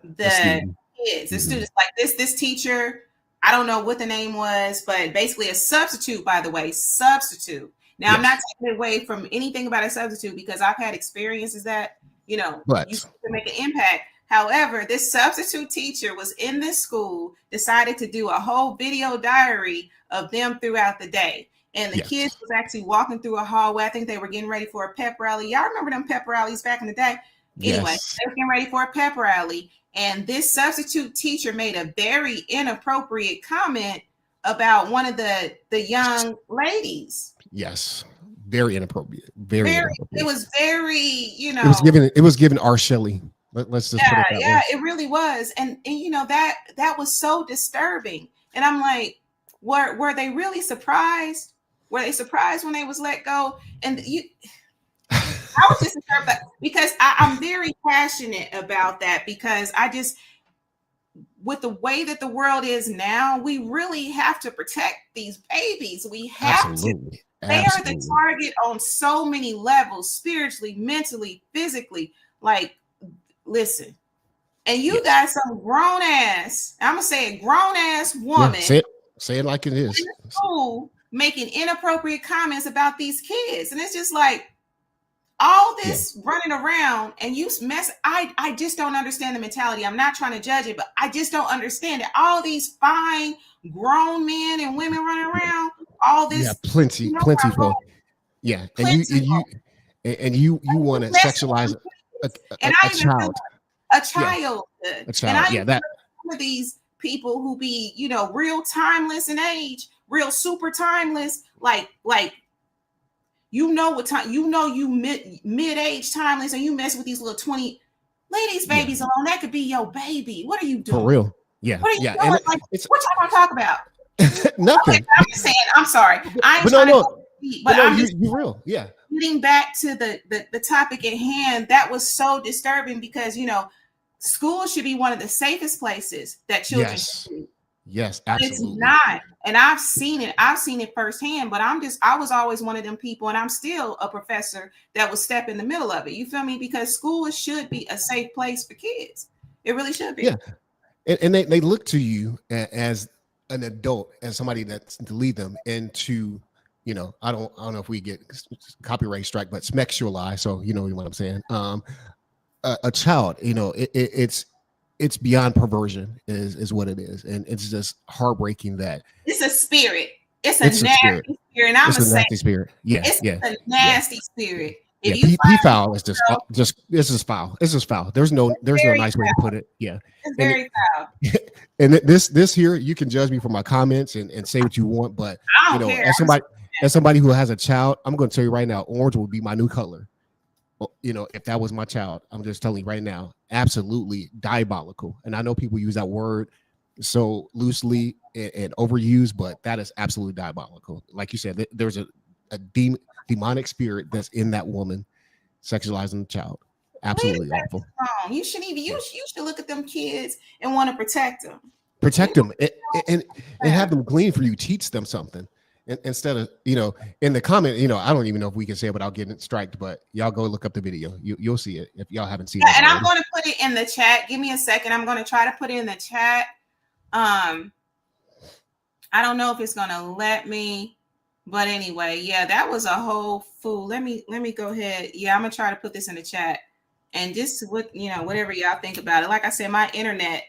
Correct. the kids, the students. Like this teacher, I don't know what the name was, but basically a substitute, by the way, substitute. Now, I'm not taking it away from anything about a substitute because I've had experiences that, you But can make an impact. However, this substitute teacher was in this school, decided to do a whole video diary of them throughout the day. And the kids was actually walking through a hallway. I think they were getting ready for a pep rally. Y'all remember them pep rallies back in the day? Anyway, they were getting ready for a pep rally. And this substitute teacher made a very inappropriate comment about one of the young ladies. Yes. Very inappropriate. Very inappropriate. It was very, It was given R. Shelley. Let's just put it that way. It really was. And that was so disturbing. And I'm like, were they really surprised? Were they surprised when they was let go? And I was just disturbed because I'm very passionate about that, because with the way that the world is now, we really have to protect these babies. We have to. They are the target on so many levels, spiritually, mentally, physically. Like, listen, and you got some grown ass, I'm gonna say a grown ass woman. Say it like it is. In school, making inappropriate comments about these kids. And it's just like, all this running around and you mess. I just don't understand the mentality. I'm not trying to judge it, but I just don't understand it. All these fine grown men and women running around, all this. Yeah, plenty folk. Yeah, and you want to sexualize a child. A child. A child. And some of these people who be, real timeless in age, real super timeless, like what time, you mid-age timeless, and you mess with these little 20 ladies, babies alone. That could be your baby. What are you doing? For real. Yeah. What are you doing? Like, what y'all gonna talk about? Nothing. Okay, I'm just saying, I'm sorry. You real. Yeah. Getting back to the topic at hand, that was so disturbing because, school should be one of the safest places that children should be. Yes, absolutely. It's not. And I've seen it firsthand, but I was always one of them people, and I'm still a professor that will step in the middle of it. You feel me? Because school should be a safe place for kids. It really should be. Yeah. And they look to you as an adult, as somebody that's to lead them into, I don't know if we get copyright strike, but sexualize. So, you know what I'm saying? A child, it's beyond perversion is what it is. And it's just heartbreaking that it's a spirit. It's a nasty spirit. And I'm a nasty spirit. Yeah. It's a nasty spirit. P-foul is this is foul. It's just foul. There's no nice way to put it. Yeah. It's very foul. And this here, you can judge me for my comments and say what you want, but as somebody who has a child, I'm going to tell you right now, orange will be my new color. If that was my child, I'm just telling you right now, absolutely diabolical. And I know people use that word so loosely and overused, but that is absolutely diabolical. Like you said, there's a demonic spirit that's in that woman sexualizing the child. Absolutely awful. You should look at them kids and want to protect them. And have them glean for you, teach them something. Instead of, in the comment, I don't even know if we can say it without getting it striked, but y'all go look up the video. You'll see it if y'all haven't seen it. And I'm going to put it in the chat. Give me a second. I'm going to try to put it in the chat. I don't know if it's going to let me, but anyway, that was a whole fool. Let me go ahead. I'm going to try to put this in the chat and just whatever y'all think about it. Like I said, my internet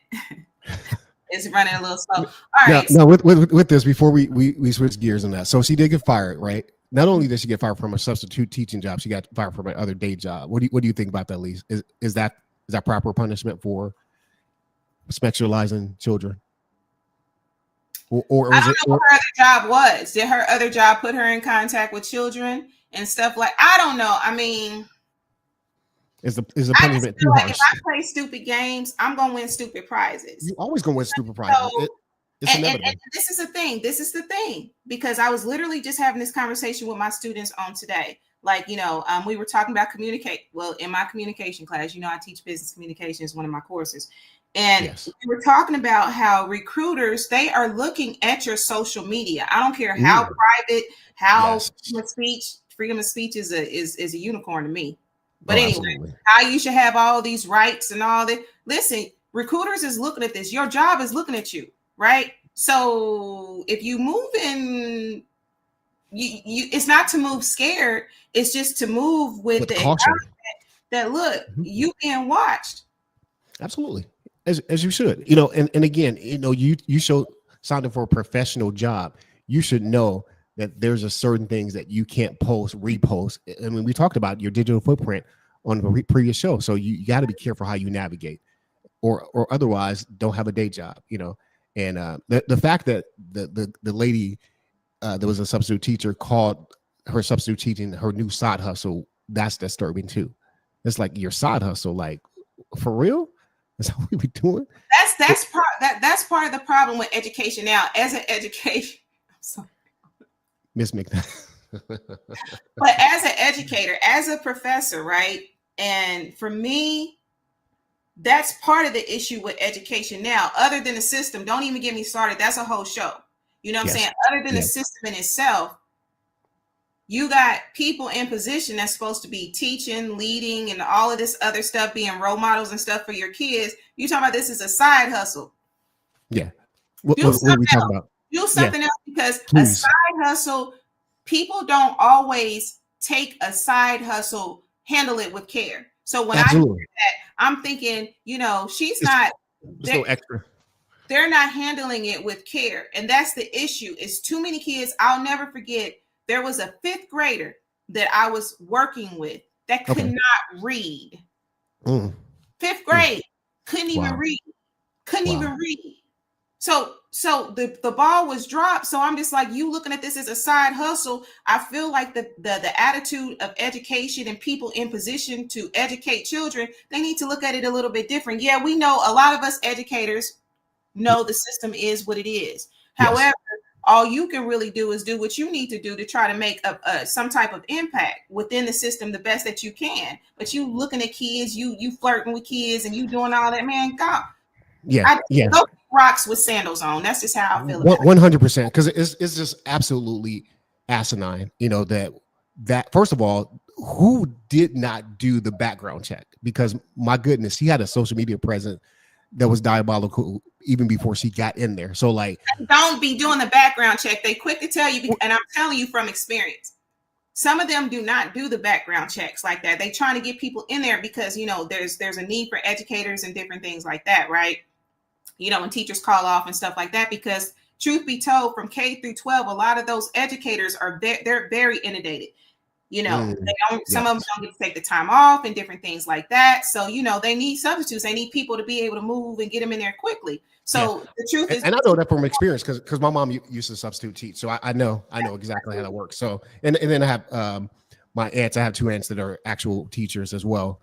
is running a little slow. All right. Now with this, before we switch gears on that. So she did get fired, right? Not only did she get fired from a substitute teaching job, she got fired from another day job. What do you think about that, Lise? Is that proper punishment for sexualizing children? Or I don't know what her other job was. Did her other job put her in contact with children and stuff like? I don't know. I mean, is the punishment too harsh? If I play stupid games, I'm gonna win stupid prizes. You always gonna win stupid prizes. It's inevitable. And this is the thing. This is the thing, because I was literally just having this conversation with my students on today. Like, we were talking about communicate. Well, in my communication class, I teach business communication as one of my courses. And we were talking about how recruiters, they are looking at your social media. I don't care how private, how freedom of speech is a unicorn to me. But anyway, how you should have all these rights and all that. Listen, recruiters is looking at this. Your job is looking at you, right? So if you move in it's not to move scared. It's just to move with the caution. That look, you being watched. Absolutely, as you should. You know, and again, you know, you signed up for a professional job. You should know that there's a certain things that you can't post, repost. I mean, we talked about your digital footprint on the previous show, so you got to be careful how you navigate, or otherwise don't have a day job. You know, and the fact that the lady that was a substitute teacher called her substitute teaching her new side hustle, that's disturbing too. It's like your side hustle, like for real. That's how we be doing. That's part of the problem with education now. As an education, I'm sorry, Miss McNabb. but as an educator, as a professor, right? And for me, that's part of the issue with education now. Other than the system, don't even get me started. That's a whole show. You know what I'm saying? Other than the system in itself, you got people in position that's supposed to be teaching, leading, and all of this other stuff, being role models and stuff for your kids. You talking about this is a side hustle. Yeah. What are we talking about? Do something else, because a side hustle, people don't always take a side hustle, handle it with care. So when I hear that, I'm thinking, you know, she's not so extra. They're not handling it with care. And that's the issue. It's too many kids. I'll never forget. There was a 5th grader that I was working with that could not read. 5th grade, couldn't even read. Couldn't even read. So the ball was dropped. So I'm just like, you looking at this as a side hustle. I feel like the attitude of education and people in position to educate children, they need to look at it a little bit different. Yeah, we know a lot of us educators know the system is what it is. However, all you can really do is do what you need to do to try to make some type of impact within the system the best that you can. But you looking at kids, you flirting with kids, and you doing all that, man. God, go rocks with sandals on. That's just how I feel about 100%. Because it's just absolutely asinine. You know that first of all, who did not do the background check? Because my goodness, he had a social media presence that was diabolical even before she got in there. So like, don't be doing the background check. They quick to tell you, and I'm telling you from experience, some of them do not do the background checks like that. They trying to get people in there because, you know, there's a need for educators and different things like that, right? You know, when teachers call off and stuff like that, because truth be told, from K through 12, a lot of those educators they're very inundated. You know, some of them don't get to take the time off and different things like that. So, you know, they need substitutes. They need people to be able to move and get them in there quickly. So the truth is, and I know that from experience because my mom used to substitute teach, so I know exactly how that works. So, and then I have my aunts. I have 2 aunts that are actual teachers as well.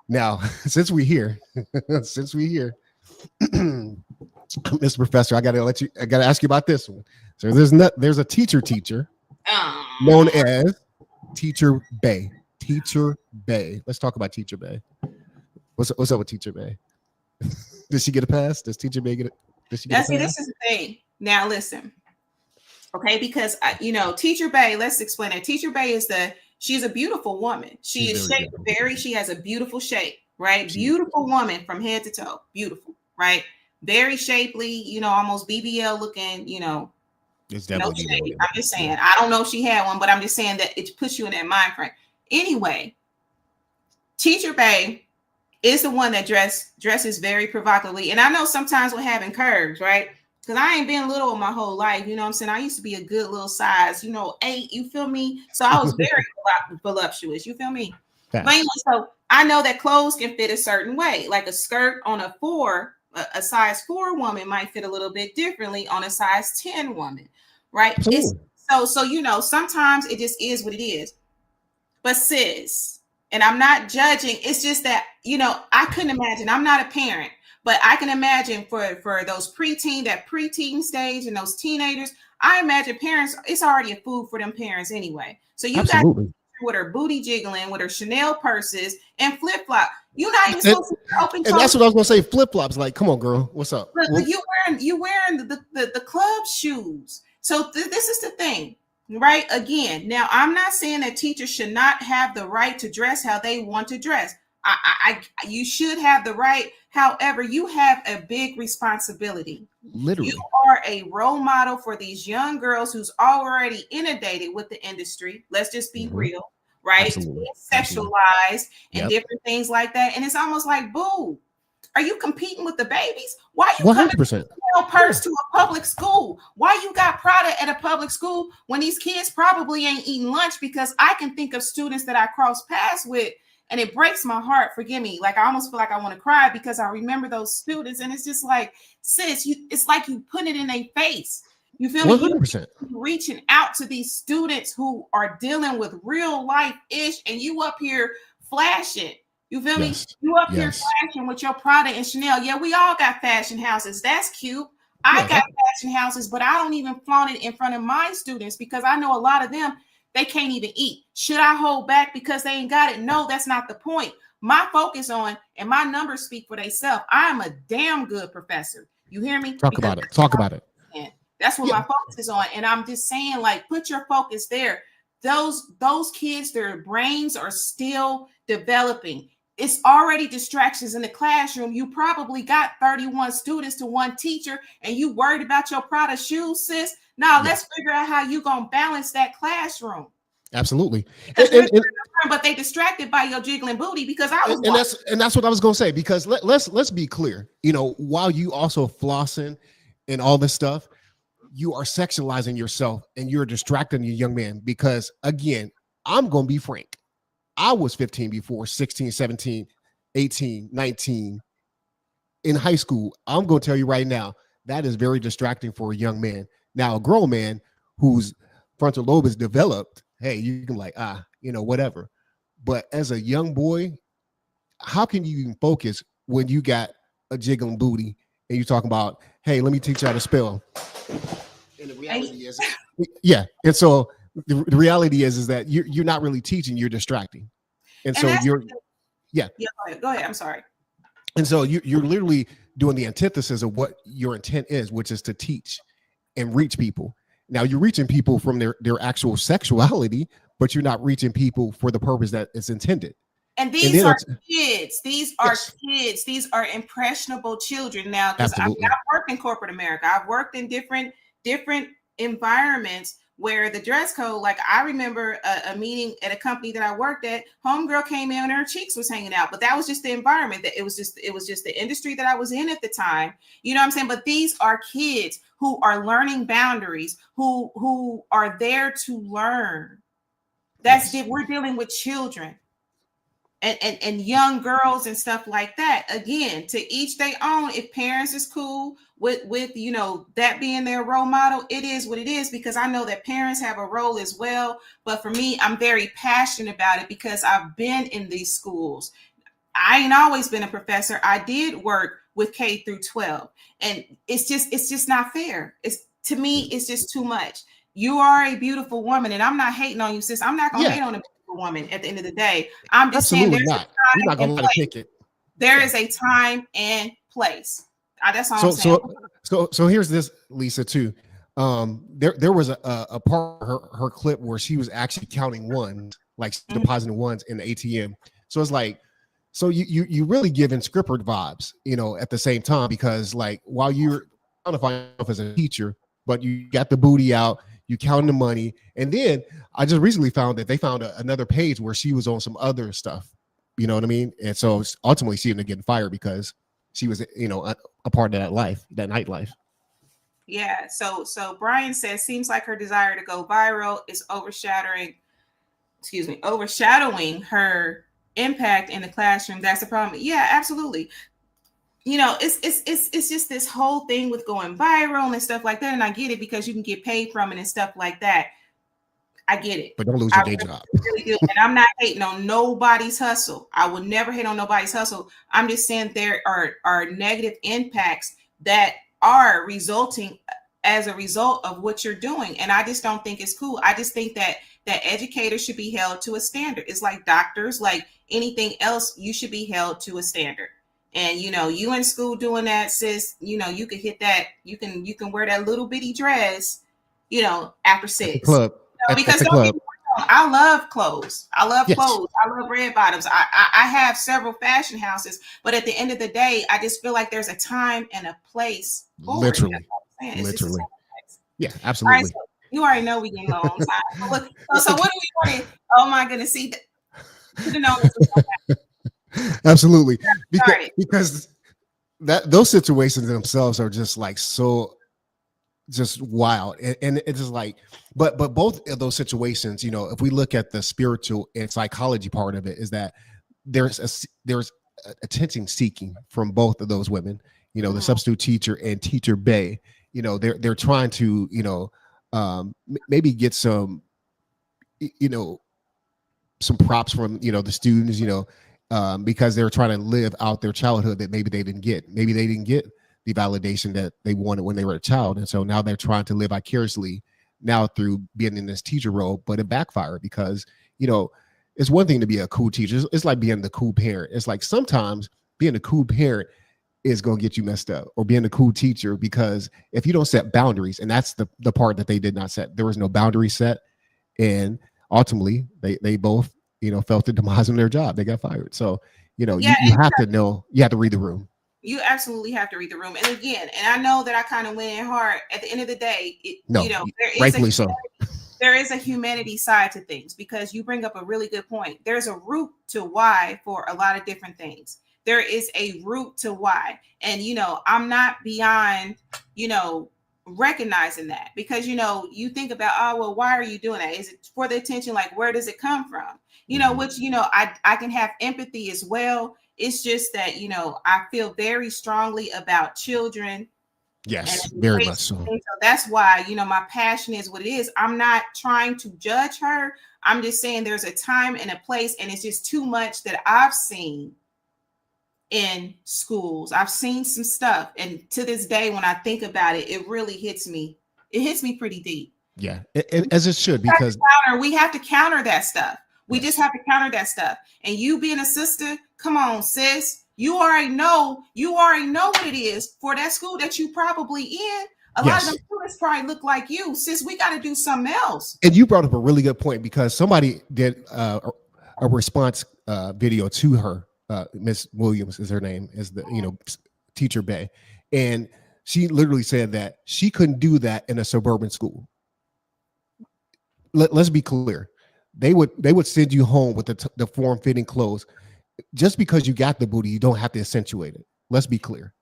Now, since we're here, Mr. Professor, I gotta ask you about this one. So there's a teacher known as Teacher Bay. Teacher Bay. Let's talk about Teacher Bay. What's up with Teacher Bay? Did she get a pass? Does Teacher Bay get it? See, this is the thing. Now listen, okay, because you know, Teacher Bay. Let's explain it. Teacher Bay she's a beautiful woman. She is shaped she has a beautiful shape, right? Beautiful woman from head to toe. Beautiful, right? Very shapely. You know, almost BBL looking. You know. It's definitely I'm just saying, I don't know if she had one, but I'm just saying that it puts you in that mind frame. Anyway, Teacher Bay is the one that dresses very provocatively. And I know sometimes we're having curves, right? Because I ain't been little my whole life. You know what I'm saying? I used to be a good little size, 8, you feel me? So I was very voluptuous, you feel me? But anyway, so I know that clothes can fit a certain way. Like a skirt on a 4, a size 4 woman might fit a little bit differently on a size 10 woman, right? So you know, sometimes it just is what it is. But sis, and I'm not judging, it's just that, you know, I couldn't imagine, I'm not a parent, but I can imagine for those preteen stage and those teenagers, I imagine parents, it's already a food for them parents anyway. So you got with her booty jiggling, with her Chanel purses and flip-flop. You're not even supposed to be open. And that's what I was gonna say. Flip-flops, like, come on, girl, what's up? Look, you wearing the club shoes. So this is the thing, right? Again, now I'm not saying that teachers should not have the right to dress how they want to dress. You should have the right. However, you have a big responsibility. You Literally. are a role model for these young girls who's already inundated with the industry. Let's just be Mhm. real, right? Absolutely. Absolutely. Sexualized and Yep. different things like that. And it's almost like, boo, are you competing with the babies? Why you coming 100%. purse to a public school? Why you got Prada at a public school when these kids probably ain't eating lunch? Because I can think of students that I cross paths with, and it breaks my heart. Forgive me. Like, I almost feel like I want to cry because I remember those students, and it's just like, sis, it's like you put it in their face. You feel me? 100%. You reaching out to these students who are dealing with real life ish, and you up here flashing. You feel me? Yes. You up here Yes. flashing with your Prada and Chanel. Yeah, we all got fashion houses. That's cute. I Yeah. got fashion houses, but I don't even flaunt it in front of my students because I know a lot of them, they can't even eat. Should I hold back because they ain't got it? No, that's not the point. My focus on, and my numbers speak for themselves. I am a damn good professor. You hear me? Talk about it. Talk about it. That's what Yeah. my focus is on. And I'm just saying, like, put your focus there. Those kids, their brains are still developing. It's already distractions in the classroom. You probably got 31 students to one teacher, and you worried about your Prada shoes, sis. Now let's figure out how you gonna balance that classroom. Absolutely. But they distracted by your jiggling booty because I was and that's what I was gonna say. Because let's be clear. You know, while you also flossing and all this stuff, you are sexualizing yourself and you're distracting your young man. Because again, I'm gonna be frank. I was 15 before, 16, 17, 18, 19 in high school. I'm going to tell you right now, that is very distracting for a young man. Now, a grown man whose frontal lobe is developed, hey, you can like, whatever. But as a young boy, how can you even focus when you got a jiggling booty and you're talking about, hey, let me teach you how to spell? And the reality is, yeah. And so the reality is that you're not really teaching, you're distracting. And so yeah, go ahead. I'm sorry. And so you're literally doing the antithesis of what your intent is, which is to teach and reach people. Now you're reaching people from their actual sexuality, but you're not reaching people for the purpose that it's intended. And these are kids. These are kids. These are impressionable children now. Because I've worked in corporate America. I've worked in different environments where the dress code, like I remember a meeting at a company that I worked at, homegirl came in and her cheeks was hanging out, but that was just the environment. That it was just the industry that I was in at the time. You know what I'm saying? But these are kids who are learning boundaries, who are there to learn. We're dealing with children and young girls and stuff like that. Again, to each their own. If parents is cool with that being their role model, it is what it is, because I know that parents have a role as well. But for me, I'm very passionate about it because I've been in these schools. I ain't always been a professor. I did work with K through 12, and it's just not fair. To me, it's just too much. You are a beautiful woman, and I'm not hating on you, sis. I'm not gonna hate on a beautiful woman at the end of the day. I'm just saying there's not. We're not gonna let it pick it. There is a time and place. That's all I'm saying. So here's this, Lisa, too. There was a part of her clip where she was actually counting ones, like depositing ones in the ATM. So it's like, so you really giving Scrippert vibes, at the same time, because like while you're qualifying yourself as a teacher, but you got the booty out, you counting the money, and then I just recently found that they found another page where she was on some other stuff. You know what I mean? And so ultimately she ended up getting fired because she was, a part of that life, that nightlife. Yeah. So Brian says, seems like her desire to go viral is overshadowing her impact in the classroom. That's the problem. Yeah, absolutely. It's just this whole thing with going viral and stuff like that. And I get it because you can get paid from it and stuff like that. I get it. But don't lose your day job. Really do. And I'm not hating on nobody's hustle. I would never hate on nobody's hustle. I'm just saying there are negative impacts that are resulting as a result of what you're doing. And I just don't think it's cool. I just think that educators should be held to a standard. It's like doctors, like anything else, you should be held to a standard. And you in school doing that, sis, you can hit that, you can wear that little bitty dress, after 6. Club. Because I love clothes. I love Yes, clothes. I love red bottoms. I have several fashion houses, but at the end of the day, I just feel like there's a time and a place for it. That's literally, what I'm saying. It's just a time literally. and place. Yeah, All right, absolutely. so you already know we getting low on time. So, so what do we want to? Oh my goodness! See, should have known this was Absolutely. started. Because that those situations themselves are just like so just wild. And it's just like, but both of those situations, if we look at the spiritual and psychology part of it, is that there's attention seeking from both of those women, the Mhm. substitute teacher and teacher Bay. They're trying to, maybe get some, you know some props from the students, because they're trying to live out their childhood that maybe they didn't get. Maybe they didn't get the validation that they wanted when they were a child, and so now they're trying to live vicariously now through being in this teacher role. But it backfired because it's one thing to be a cool teacher. It's like being the cool parent. It's like sometimes being a cool parent is going to get you messed up, or being a cool teacher, because if you don't set boundaries, and that's the part that they did not set. There was no boundary set, and ultimately they both felt the demise in their job. They got fired. So Yeah, you have to know, you have to read the room. you absolutely have to read the room. And again, and I know that I kind of went in hard. At the end of the day, No, there is rightfully so. a humanity side to things, because you bring up a really good point. There's a root to why for a lot of different things. There is a root to why. And I'm not beyond, recognizing that, because you think about, oh well, why are you doing that? Is it for the attention? Like, where does it come from? Which I can have empathy as well. It's just that I feel very strongly about children and Yes, very much education. so. So that's why my passion is what it is. I'm not trying to judge her. I'm just saying there's a time and a place, and it's just too much that I've seen in schools. I've seen some stuff, and to this day, when I think about it, it really hits me. It hits me pretty deep. Yeah, as it should, We have to because we have to counter that stuff. We just yes, have to counter that stuff. And you being a sister, come on, sis. You already know what it is for that school that you probably in. A lot of them yes. students probably look like you. Sis, we got to do something else. And you brought up a really good point, because somebody did a response video to her. Miss Williams is her name, is the teacher Bay, and she literally said that she couldn't do that in a suburban school. Let's be clear. They would send you home with the form fitting clothes. Just because you got the booty, you don't have to accentuate it. Let's be clear.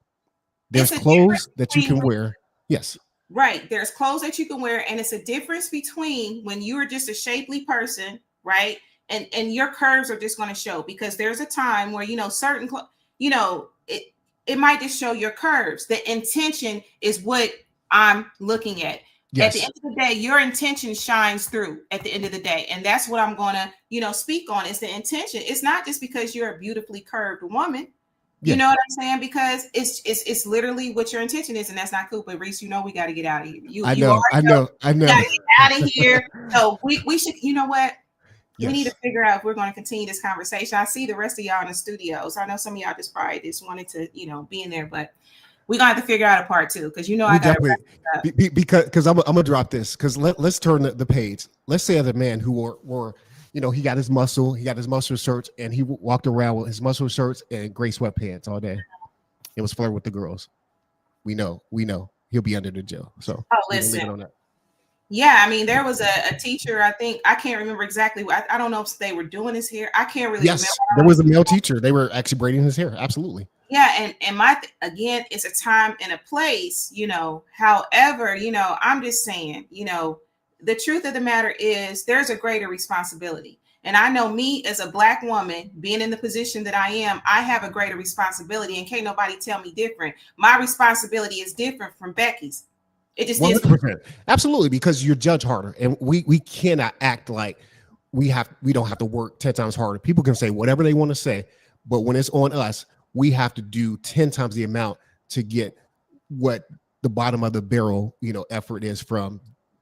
It's There's a difference clothes that you between can wear. Yes. right. There's clothes that you can wear, and it's a difference between when you are just a shapely person, right? And your curves are just going to show, because there's a time where certain it might just show your curves. The intention is what I'm looking at. At the Yes. end of the day, your intention shines through at the end of the day. And that's what I'm going to, speak on, is the intention. It's not just because you're a beautifully curved woman. You Yeah. know what I'm saying? Because it's literally what your intention is, and that's not cool. But Reese, we got to get out of here. You I you know. already I know know. I we got know. to get out of here. So we should, you know what? We need to Yes. figure out if we're going to continue this conversation. I see the rest of y'all in the studio, so I know some of y'all just probably just wanted to, be in there, but we're gonna have to figure out a part two, because We I got to definitely wrap it up. because I'm gonna drop this, because let's turn the page. Let's say the man who wore he got his muscle shirts, and he walked around with his muscle shirts and gray sweatpants all day. It was flirting with the girls. We know he'll be under the jail. So Oh, we're gonna leave listen. it on that. Yeah, I mean, there was a teacher. I can't remember exactly. I don't know if they were doing his hair. I can't really remember. Yes, there was a male teacher. They were actually braiding his hair. Absolutely. Yeah, and again, it's a time and a place. However, I'm just saying, the truth of the matter is there's a greater responsibility. And I know, me as a Black woman being in the position that I am, I have a greater responsibility, and can't nobody tell me different. My responsibility is different from Becky's. It just is. 100%. Absolutely, because you're judged harder, and we cannot act like we don't have to work 10 times harder. People can say whatever they want to say, but when it's on us, we have to do 10 times the amount to get what the bottom of the barrel, effort is from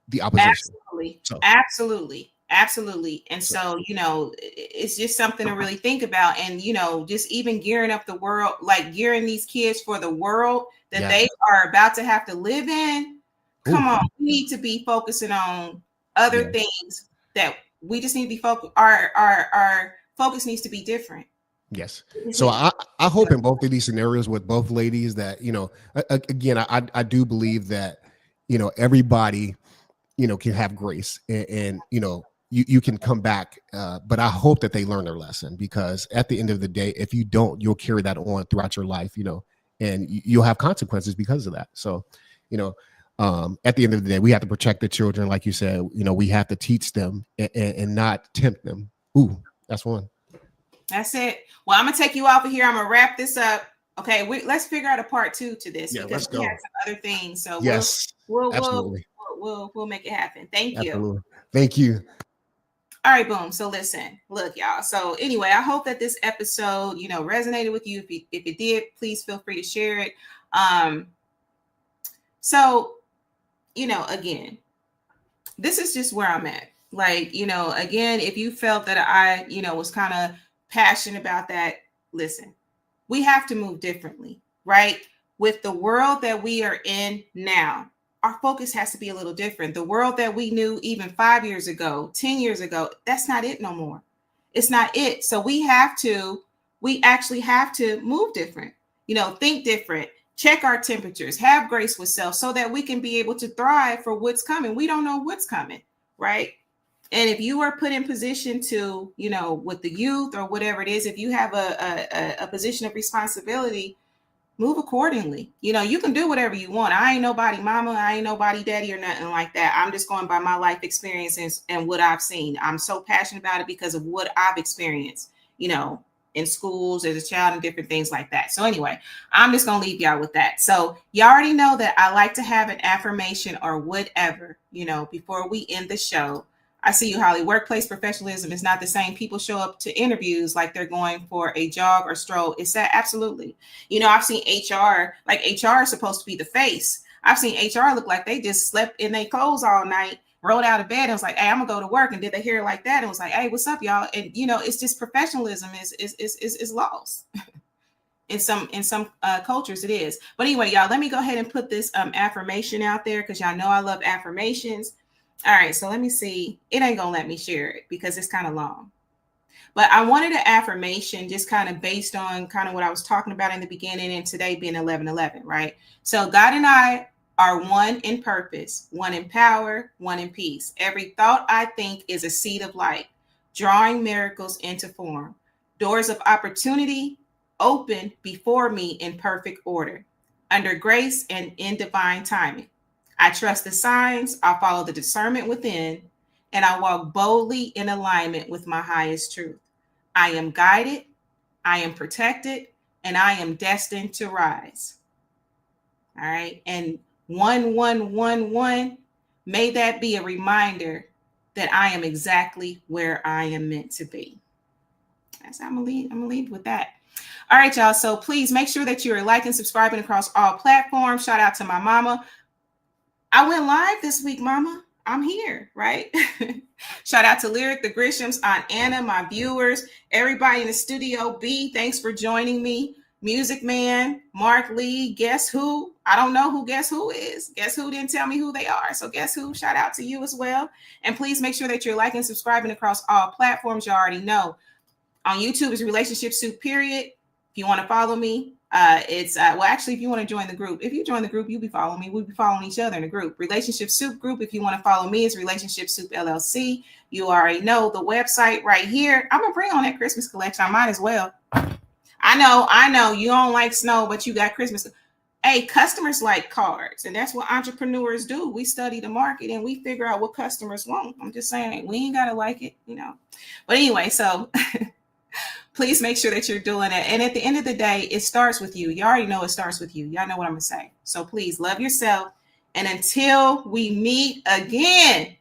the opposition. Absolutely. So Absolutely. Absolutely. And so, it's just something to really think about. And, just even gearing up the world, like gearing these kids for the world that they are about to have to live in. Come on, we need to be focusing on other things that we just need to be focused. Our focus needs to be different. Yes. So I hope in both of these scenarios with both ladies that, you know, again, I do believe that, you know, everybody, you know, can have grace and you know, you can come back. But I hope that they learn their lesson, because at the end of the day, if you don't, you'll carry that on throughout your life, you know, and you'll have consequences because of that. So, you know, at the end of the day, we have to protect the children. Like you said, you know, we have to teach them and not tempt them. Ooh, that's one. That's it. Well, I'm gonna take you off of here. I'm gonna wrap this up. Okay, let's figure out a part 2 to this, Yeah, because let's we go. have some other things. So Yes, absolutely. we'll make it happen. Thank you. Absolutely. Thank you. All right, boom. So listen, look, y'all. So anyway, I hope that this episode, you know, resonated with you. If it did, please feel free to share it. So, you know, again, this is just where I'm at. Like, you know, again, if you felt that I, you know, was kind of passionate about that, listen, we have to move differently, right? With the world that we are in now, our focus has to be a little different. The world that we knew even 5 years ago, 10 years ago, that's not it no more. It's not it. So we actually have to move different, you know, think different, check our temperatures, have grace with self, so that we can be able to thrive for what's coming. We don't know what's coming, right? And if you are put in position to, you know, with the youth or whatever it is, if you have a position of responsibility, move accordingly. You know, you can do whatever you want. I ain't nobody mama, I ain't nobody daddy or nothing like that. I'm just going by my life experiences and what I've seen. I'm so passionate about it because of what I've experienced, you know, in schools as a child and different things like that. So anyway, I'm just going to leave y'all with that. So y'all already know that I like to have an affirmation or whatever, you know, before we end the show. I see you, Holly. Workplace professionalism is not the same. People show up to interviews like they're going for a jog or stroll. Is that absolutely? You know, I've seen HR, like HR is supposed to be the face. I've seen HR look like they just slept in their clothes all night, rolled out of bed and was like, hey, I'm gonna go to work. And did they hear it like that? And was like, hey, what's up, y'all? And you know, it's just professionalism is lost. In some cultures it is. But anyway, y'all, let me go ahead and put this affirmation out there, because y'all know I love affirmations. All right, so let me see. It ain't gonna let me share it because it's kind of long. But I wanted an affirmation just kind of based on kind of what I was talking about in the beginning, and today being 11/11, right? So God and I are one in purpose, one in power, one in peace. Every thought I think is a seed of light, drawing miracles into form. Doors of opportunity open before me in perfect order, under grace and in divine timing. I trust the signs, I follow the discernment within, and I walk boldly in alignment with my highest truth. I am guided, I am protected, and I am destined to rise. All right. And 1111, may that be a reminder that I am exactly where I am meant to be. That's how I'm gonna leave with that. All right, y'all. So please make sure that you're liking, subscribing across all platforms. Shout out to my mama. I went live this week, mama. I'm here, right? Shout out to Lyric, the Grishams, Aunt Anna, my viewers, everybody in the studio. B, thanks for joining me. Music Man, Mark Lee, Guess Who? I don't know who Guess Who is. Guess Who didn't tell me who they are. So Guess Who? Shout out to you as well. And please make sure that you're liking, subscribing across all platforms. You already know. On YouTube is Relationship Soup, period. If you want to follow me, it's well, actually, if you want to join the group, if you join the group, you'll be following me. We'll be following each other in the group. Relationship Soup Group. If you want to follow me, it's RelationshipSoupLLC. You already know the website right here. I'm gonna bring on that Christmas collection. I might as well. I know you don't like snow, but you got Christmas. Hey, customers like cards, and that's what entrepreneurs do. We study the market and we figure out what customers want. I'm just saying, we ain't gotta like it, you know. But anyway, so please make sure that you're doing it. And at the end of the day, it starts with you. You already know it starts with you. Y'all know what I'm gonna say. So please love yourself. And until we meet again,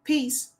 peace.